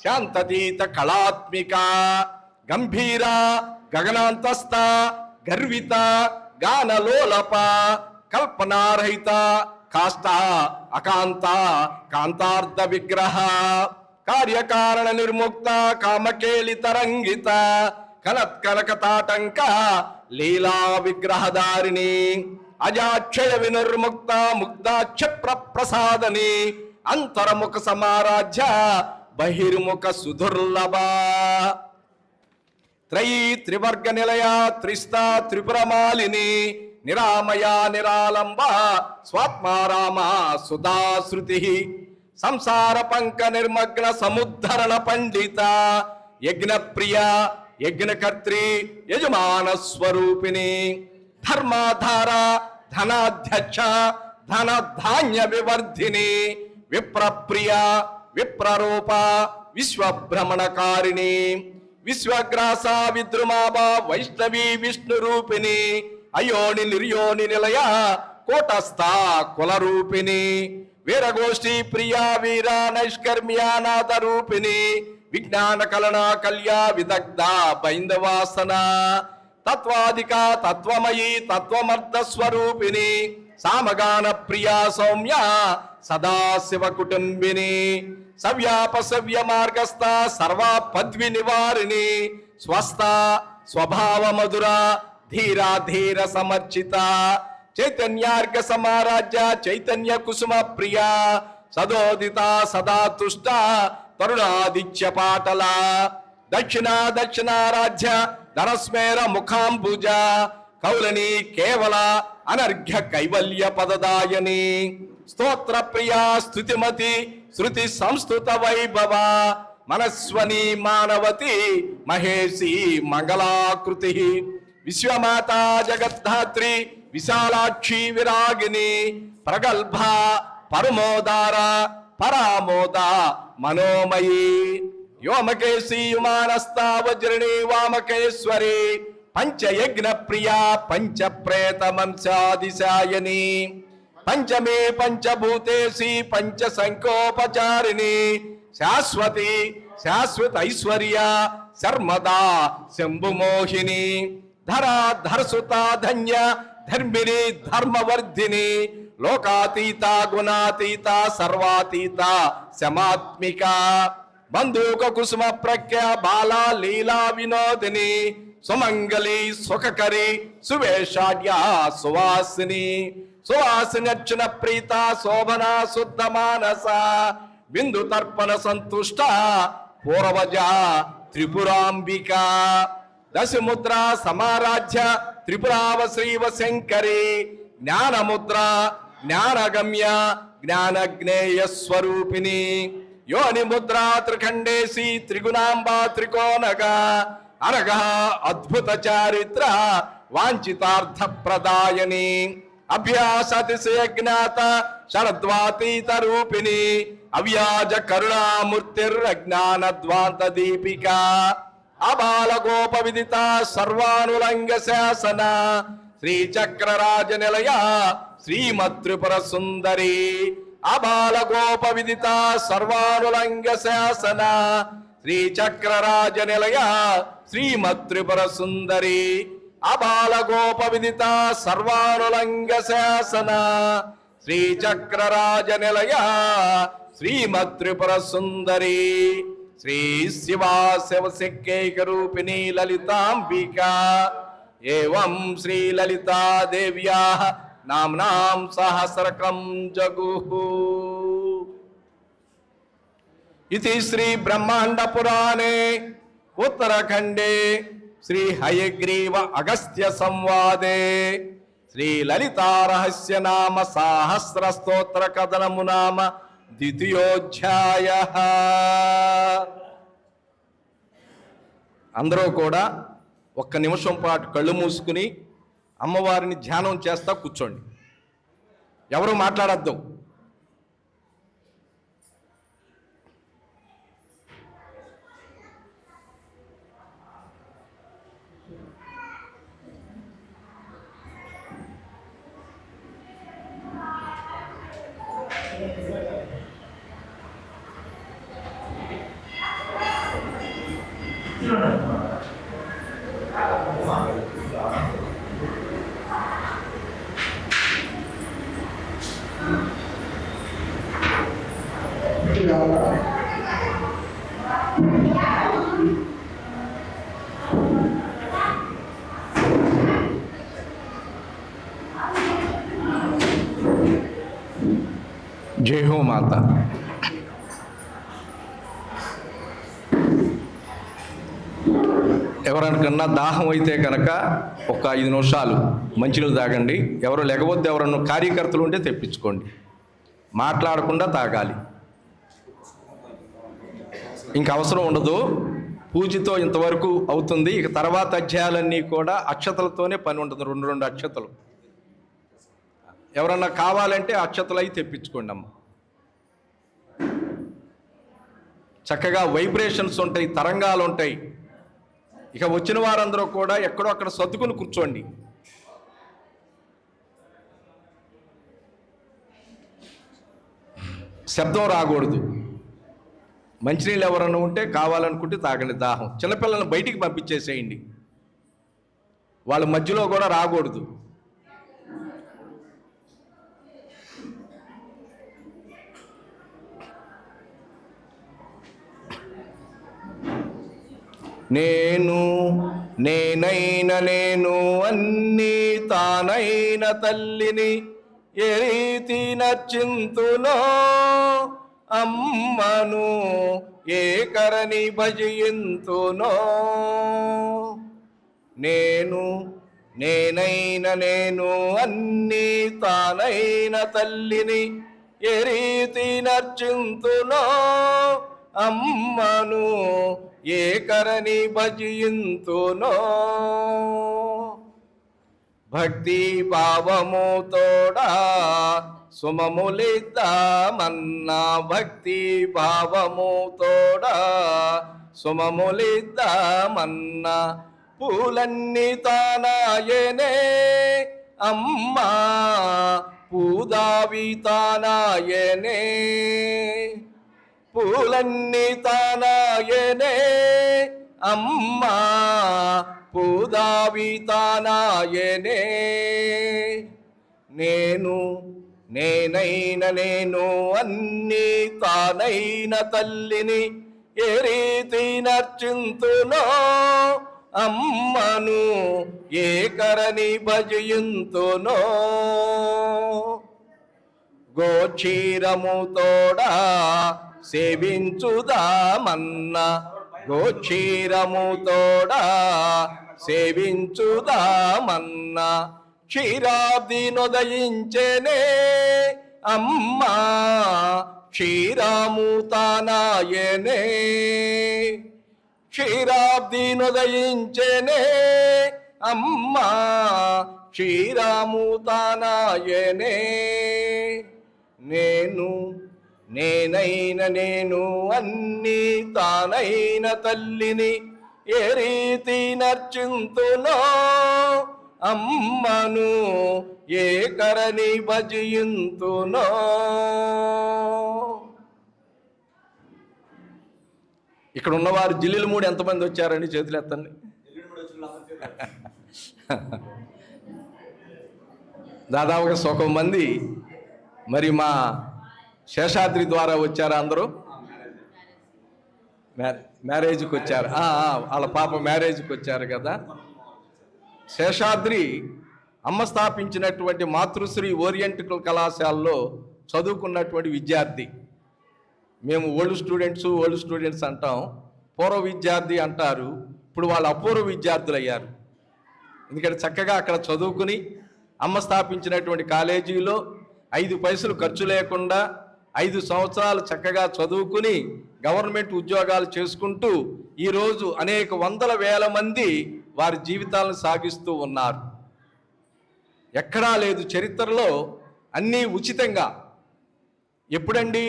Speaker 3: శాంతతీత కళాత్మిక గంభీర గగనాంతస్థ గర్విత గానలోలప కల్పనారహిత కాష్ట అకాంత కాంతార్థ విగ్రహ కార్యకారణ నిర్ముక్త కామకేలి తరంగిత కనత్కనకతాటంక లీలా విగ్రహధారిణి అజాక్షయ వినుర్ముక్త ముగ్ధాక్షప్ర ప్రసాదని అంతర్ముఖ సమారాధ్య బహిర్ముఖ సుదుర్లభ త్రయీ త్రివర్గ నిలయ త్రిస్తా త్రిపురమాలిని నిరామయ నిరాలంబ స్వాత్మారామ సుధాశ్రుతి సంసార పంక నిర్మగ్న సముద్ధరణ పండిత యజ్ఞప్రియ యజ్ఞకర్త్రి యజమాన స్వరూపిణి ధర్మాధార ధనాధ్యక్ష ధన ధాన్య వివర్ధిని విప్రప్రియ విప్రరూప విశ్వభ్రమణకారిణి విశ్వగ్రాస విద్రుమాభ వైష్ణవి విష్ణు రూపిణి అయోని నిర్యోని నిలయ కోటస్థ కుల రూపిణి వీరగోష్ఠి ప్రియా వీర నైష్కర్మ్యానాథ రూపిణి విజ్ఞాన కలన కళ్యా విదగ్ధ బైందవాసన తత్వాధిక తత్వమయీ తత్వమర్థ స్వరూపిణి సామగాన ప్రియా సౌమ్య సదాశివ కుటుంబిని సవ్యాప సవ్య మార్గస్థ సర్వా పద్వి నివారిణి స్వస్థ స్వభావ మధుర ధీరా ధీర సమర్చిత చైతన్యార్ఘ సమారాజ్య చైతన్య కుసుమ ప్రియ సదోదిత సదా తుష్ట తరుణాదిత్య పాటల దక్షిణారాధ్య ధనస్మేర ముఖాంబుజ కౌలని కేవల అనర్ఘ్య కైవల్య పదదాయని స్తోత్ర ప్రియా స్తుతిమతి శృతి సంస్థుత వైభవ మనస్వని మానవతి మహేషి మంగళాకృతి విశ్వమాత జగద్ధాత్రి విశాలాక్షి విరాగిని ప్రగల్భ పరమోదార పరామోద మనోమయీ వ్యోమకేశీ విమానస్థా వజ్రిణి వామకేశ్వరి పంచయజ్ఞ ప్రియా పంచప్రేత మంశాదిశాయని పంచమే పంచభూతేసి పంచ సంకోపచారిణి శాశ్వతి శాశ్వత ఐశ్వర్య శర్మదా శంభుమోహిని ధరాధర్సుత ధన్య ధర్మిణి ధర్మవర్ధిని లోకాతీత గుణాతీత సర్వాతీత శమాత్మిక బంధూక కుసుమ ప్రఖ్య బాలా లీలా వినోదిని సుమంగళి సుఖకరి సువేషాఢ్య సువాసిని సువాసినర్చన ప్రీత శోభన శుద్ధ మానస బిందు తర్పణ సంతుష్ట పూర్వజ త్రిపురాంబిక దశముద్ర సమారాధ్య త్రిపురావ శ్రీవ శంకరి జ్ఞానముద్ర జ్ఞానగమ్య జ్ఞానజ్ఞేయ స్వరూపిణి యోని ముద్రా త్రిఖండేసి త్రిగుణాంబా త్రికోణగ అనగ అద్భుత చారిత్ర వాంఛితార్థ ప్రదాయని అభ్యాసతిశయ జ్ఞాత శరద్వాతీత రూపిణి అవ్యాజ కరుణామూర్తిర్జ్ఞాన ద్వాంత దీపిక అబాల గోప విదిత సర్వానులంగ శాసన శ్రీచక్రరాజ నిలయ శ్రీమత్రిపుర సుందరి అబాల గోప విదిత సర్వానులంగ శాసన శ్రీచక్రరాజ నిలయ శ్రీమత్రిపుర సుందరి అబాల గోప విదిత సర్వానులంగ శాసన శ్రీచక్రరాజ నిలయ శ్రీమత్రిపుర సుందరి శ్రీ శివా శివశక్యైక రూపిణి లలితాంబిక ఏవం శ్రీ లలితా దేవ్యా నామ్నాం సహస్రకం జగుః. ఇది శ్రీ బ్రహ్మాండ పురాణే ఉత్తరాఖండే శ్రీ హయగ్రీవ అగస్త్య సంవాదే శ్రీ లలితా రహస్య నామ సాహస్ర స్తోత్ర కథనము నామ ద్వితీయోధ్యాయ. అందరూ కూడా ఒక్క నిమిషం పాటు కళ్ళు మూసుకుని అమ్మవారిని ధ్యానం చేస్తా కూర్చోండి. ఎవరు మాట్లాడద్దు. జై హో మాత. ఎవరికన్నా దాహం అయితే కనుక ఒక 5 నిమిషాలు మంచినీళ్ళు తాగండి. ఎవరు లేకపోతే ఎవరన్నా కార్యకర్తలు ఉంటే తెప్పించుకోండి. మాట్లాడకుండా తాగాలి. ఇంక అవసరం ఉండదు. పూజతో ఇంతవరకు అవుతుంది. ఇక తర్వాత అధ్యాయాలన్నీ కూడా అక్షతలతోనే పని ఉంటుంది. 2 అక్షతలు. ఎవరన్నా కావాలంటే అక్షతలు అవి తెప్పించుకోండి అమ్మ. చక్కగా వైబ్రేషన్స్ ఉంటాయి, తరంగాలు ఉంటాయి. ఇక వచ్చిన వారందరూ కూడా ఎక్కడో అక్కడ సర్దుకుని కూర్చోండి. శబ్దం రాకూడదు. మంచినీళ్ళు ఎవరన్నా ఉంటే కావాలనుకుంటే తాగండి. దాహం. చిన్నపిల్లల్ని బయటికి పంపించేసేయండి. వాళ్ళ మధ్యలో కూడా రాకూడదు. నేనైన నేను అన్నీ తానైన తల్లిని ఏ రీతి నర్చింతునో అమ్మను ఏకరని భజయింతునో. నేనైన నేను అన్నీ తానైన తల్లిని ఏ రీతి నర్చింతునో. అమ్మను ఏకరని భజయింతునో. భక్తి భావము తోడా సుమములిద్దామన్నా. భక్తి భావము తోడా సుమములిద్దామన్నా. పూలన్నీ తానాయనే అమ్మా పూదావి తానాయనే. పూలన్నీ తానాయనే అమ్మా పూదావి తానాయనే. నేనైన నేను అన్నీ తానైన తల్లిని ఏ రీతి నర్చింతునో. అమ్మను ఏకరని భజయింతునో. గోక్షీరము తోడా సేవించుదామన్నా. గోక్షీరము తోడా సేవించుదామన్నా. క్షీరాబ్ది నొదయించెనే అమ్మా క్షీరాము తానాయనే. క్షీరాబ్ది నొదయించెనే అమ్మా క్షీరాము తానాయనే. నేనైన నేను అన్నీ తానైన తల్లిని ఏ రీతి నర్చింతునో. అమ్మను ఏకరని భజయింతునో. ఇక్కడ ఉన్నవారు జిల్లులు మూడు ఎంతమంది వచ్చారండి? చేతులు ఎత్తండి. దాదాపుగా 1 మంది మరి మా శేషాద్రి ద్వారా వచ్చారా? అందరూ మ్యారేజ్కి వచ్చారు. వాళ్ళ పాప మ్యారేజ్కి వచ్చారు కదా. శేషాద్రి అమ్మ స్థాపించినటువంటి మాతృశ్రీ ఓరియంటల్ కళాశాలలో చదువుకున్నటువంటి విద్యార్థి. మేము ఓల్డ్ స్టూడెంట్స్ అంటాం, పూర్వ విద్యార్థి అంటారు. ఇప్పుడు వాళ్ళు అపూర్వ విద్యార్థులు అయ్యారు. ఎందుకంటే చక్కగా అక్కడ చదువుకుని అమ్మ స్థాపించినటువంటి కాలేజీలో 5 పైసలు ఖర్చు లేకుండా 5 సంవత్సరాలు చక్కగా చదువుకుని గవర్నమెంట్ ఉద్యోగాలు చేసుకుంటూ ఈరోజు అనేక వందల వేల మంది వారి జీవితాలను సాగిస్తూ ఉన్నారు. ఎక్కడా లేదు చరిత్రలో, అన్నీ ఉచితంగా. ఎప్పుడండి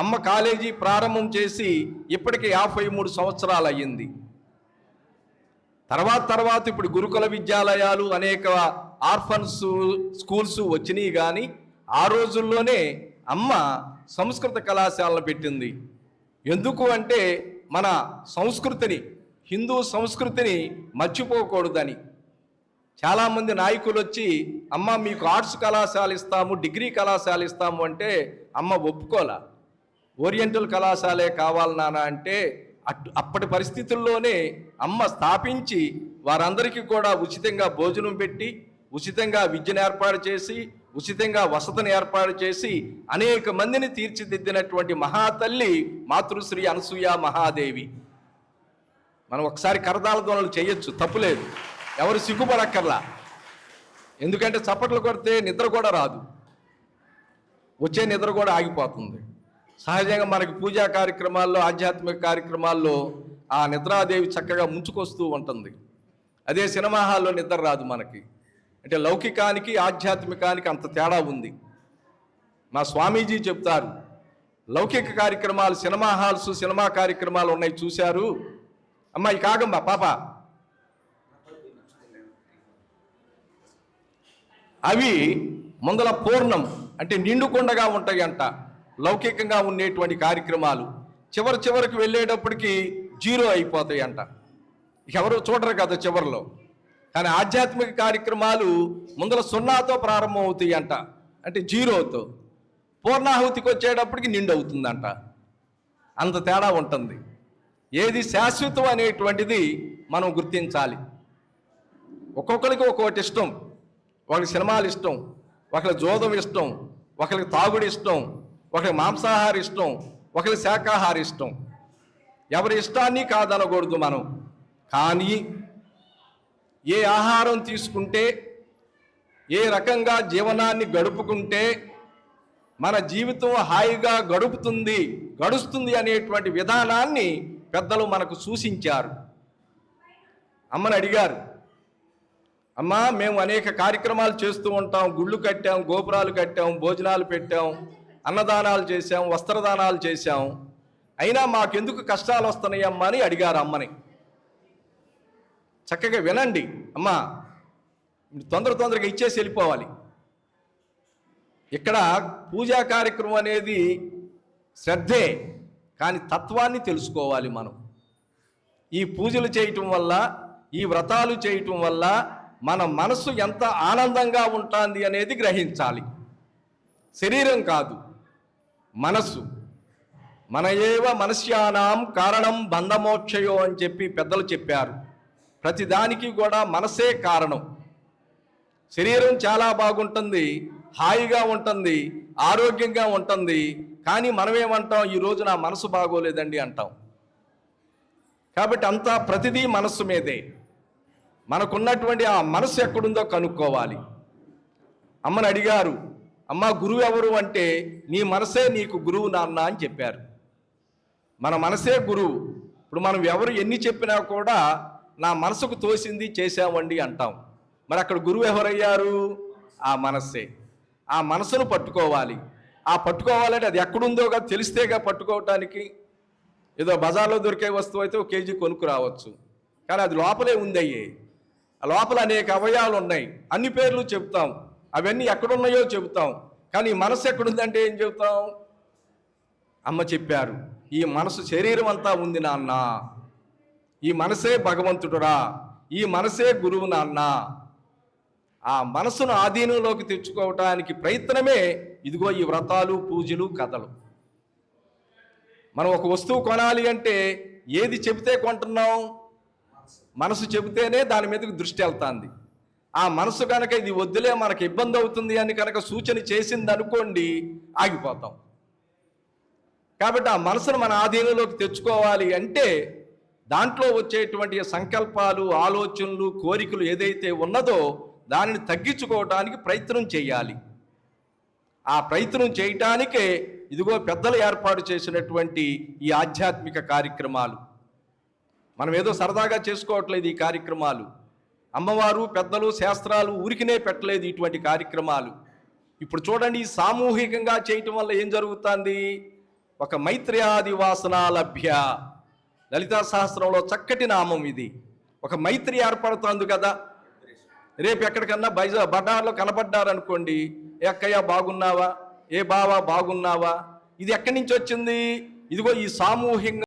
Speaker 3: అమ్మ కాలేజీ ప్రారంభం చేసి ఇప్పటికి 53 సంవత్సరాలు అయ్యింది. తర్వాత ఇప్పుడు గురుకుల విద్యాలయాలు, అనేక ఆర్ఫన్స్ స్కూల్స్ వచ్చినాయి. కానీ ఆ రోజుల్లోనే అమ్మ సంస్కృత కళాశాలను పెట్టింది. ఎందుకు అంటే మన సంస్కృతిని, హిందూ సంస్కృతిని మర్చిపోకూడదని. చాలామంది నాయకులు వచ్చి అమ్మ మీకు ఆర్ట్స్ కళాశాల ఇస్తాము, డిగ్రీ కళాశాల ఇస్తాము అంటే అమ్మ ఒప్పుకోలా. ఓరియంటల్ కళాశాలే కావాలి నాన్న అంటే అప్పటి పరిస్థితుల్లోనే అమ్మ స్థాపించి వారందరికీ కూడా ఉచితంగా భోజనం పెట్టి, ఉచితంగా విద్యను ఏర్పాటు చేసి, ఉచితంగా వసతిని ఏర్పాటు చేసి అనేక మందిని తీర్చిదిద్దినటువంటి మహాతల్లి మాతృశ్రీ అనసూయ మహాదేవి. మనం ఒకసారి కరతాళ ధ్వనులు చేయొచ్చు, తప్పులేదు, ఎవరు సిగ్గుపడక్కర్లా. ఎందుకంటే చప్పట్లు కొడితే నిద్ర కూడా రాదు, వచ్చే నిద్ర కూడా ఆగిపోతుంది. సహజంగా మనకి పూజా కార్యక్రమాల్లో, ఆధ్యాత్మిక కార్యక్రమాల్లో ఆ నిద్రాదేవి చక్కగా ముంచుకొస్తూ ఉంటుంది. అదే సినిమా హాల్లో నిద్ర రాదు మనకి. అంటే లౌకికానికి ఆధ్యాత్మికానికి అంత తేడా ఉంది. మా స్వామీజీ చెప్తారు, లౌకిక కార్యక్రమాలు, సినిమా హాల్స్, సినిమా కార్యక్రమాలు ఉన్నాయి చూశారు. అమ్మాయి కాగమ్మా పాప, అవి ముందల పూర్ణం అంటే నిండుకొండగా ఉంటాయి అంట. లౌకికంగా ఉండేటువంటి కార్యక్రమాలు చివరికి వెళ్ళేటప్పటికి 0 అయిపోతాయి అంట. ఎవరు చూడరు కదా చివరిలో. కానీ ఆధ్యాత్మిక కార్యక్రమాలు ముందల 0తో ప్రారంభం అవుతాయి అంట, అంటే 0తో. పూర్ణాహుతికి వచ్చేటప్పటికి నిండు అవుతుందంట. అంత తేడా ఉంటుంది. ఏది శాశ్వతం అనేటువంటిది మనం గుర్తించాలి. ఒక్కొక్కరికి ఒక్కొక్కటి ఇష్టం. ఒకరికి సినిమాలు ఇష్టం, ఒకరికి జోదం ఇష్టం, ఒకరికి తాగుడు ఇష్టం, ఒకరికి మాంసాహారం ఇష్టం, ఒకరికి శాకాహారం ఇష్టం. ఎవరి ఇష్టాన్ని కాదనకూడదు మనం. కానీ ఏ ఆహారం తీసుకుంటే, ఏ రకంగా జీవనాన్ని గడుపుకుంటే మన జీవితం హాయిగా గడుస్తుంది అనేటువంటి విధానాన్ని పెద్దలు మనకు సూచించారు. అమ్మని అడిగారు, అమ్మా మేము అనేక కార్యక్రమాలు చేస్తూ ఉంటాం, గుళ్ళు కట్టాం, గోపురాలు కట్టాం, భోజనాలు పెట్టాం, అన్నదానాలు చేశాం, వస్త్రదానాలు చేశాం, అయినా మాకెందుకు కష్టాలు వస్తున్నాయి అమ్మా అని అడిగారు అమ్మని. చక్కగా వినండి అమ్మా, తొందరగా ఇచ్చేసి వెళ్ళిపోవాలి. ఇక్కడ పూజా కార్యక్రమం అనేది శ్రద్ధే, కానీ తత్వాన్ని తెలుసుకోవాలి మనం. ఈ పూజలు చేయటం వల్ల, ఈ వ్రతాలు చేయటం వల్ల మన మనసు ఎంత ఆనందంగా ఉంటుంది అనేది గ్రహించాలి. శరీరం కాదు, మనస్సు. మన ఏవ మనస్యానాం కారణం బంధమోక్షయో అని చెప్పి పెద్దలు చెప్పారు. ప్రతిదానికి కూడా మనసే కారణం. శరీరం చాలా బాగుంటుంది, హాయిగా ఉంటుంది, ఆరోగ్యంగా ఉంటుంది, కానీ మనమేమంటాం, ఈరోజు నా మనసు బాగోలేదండి అంటాం. కాబట్టి అంతా ప్రతిదీ మనస్సు మీదే. మనకున్నటువంటి ఆ మనసు ఎక్కడుందో కనుక్కోవాలి. అమ్మని అడిగారు, అమ్మ గురువు ఎవరు అంటే, నీ మనసే నీకు గురువు నాన్న అని చెప్పారు. మన మనసే గురువు. ఇప్పుడు మనం ఎవరు ఎన్ని చెప్పినా కూడా నా మనసుకు తోసింది చేశామండి అంటాం. మరి అక్కడ గురువు ఎవరయ్యారు? ఆ మనస్సే. ఆ మనసును పట్టుకోవాలి. ఆ పట్టుకోవాలంటే అది ఎక్కడుందోగా తెలిస్తేగా పట్టుకోవటానికి. ఏదో బజార్లో దొరికే వస్తువు అయితే 1 కేజీ కొనుక్కు రావచ్చు, కానీ అది లోపలే ఉందయ్యే. ఆ లోపల అనేక అవయవాలు ఉన్నాయి, అన్ని పేర్లు చెబుతాం, అవన్నీ ఎక్కడున్నాయో చెబుతాం, కానీ మనసు ఎక్కడుందంటే ఏం చెబుతాం? అమ్మ చెప్పారు, ఈ మనసు శరీరం అంతా ఉంది నాన్న, ఈ మనసే భగవంతుడురా, ఈ మనసే గురువు నాన్న. ఆ మనసును ఆధీనంలోకి తెచ్చుకోవటానికి ప్రయత్నమే ఇదిగో ఈ వ్రతాలు, పూజలు, కథలు. మనం ఒక వస్తువు కొనాలి అంటే ఏది చెబితే కొంటున్నాం? మనసు చెబితేనే దాని మీదకి దృష్టి వెళ్తుంది. ఆ మనసు కనుక ఇది వద్దులే మనకు ఇబ్బంది అవుతుంది అని కనుక సూచన చేసింది అనుకోండి, ఆగిపోతాం. కాబట్టి ఆ మనసును మన ఆధీనంలోకి తెచ్చుకోవాలి అంటే దాంట్లో వచ్చేటువంటి సంకల్పాలు, ఆలోచనలు, కోరికలు ఏదైతే ఉన్నదో దానిని తగ్గించుకోవటానికి ప్రయత్నం చేయాలి. ఆ ప్రయత్నం చేయటానికే ఇదిగో పెద్దలు ఏర్పాటు చేసినటువంటి ఈ ఆధ్యాత్మిక కార్యక్రమాలు. మనం ఏదో సరదాగా చేసుకోవట్లేదు ఈ కార్యక్రమాలు. అమ్మవారు, పెద్దలు, శాస్త్రాలు ఊరికినే పెట్టలేదు ఇటువంటి కార్యక్రమాలు. ఇప్పుడు చూడండి, సామూహికంగా చేయటం వల్ల ఏం జరుగుతుంది? ఒక మైత్ర్యాది వాసన లభ్య. లలితా సహస్రంలో చక్కటి నామం ఇది. ఒక మైత్రి ఏర్పడుతుంది కదా. రేపు ఎక్కడికన్నా బజార్లో కనపడ్డారనుకోండి, ఏ అక్కయ్య బాగున్నావా, ఏ బావా బాగున్నావా, ఇది ఎక్కడి నుంచి వచ్చింది? ఇదిగో ఈ సామూహికంగా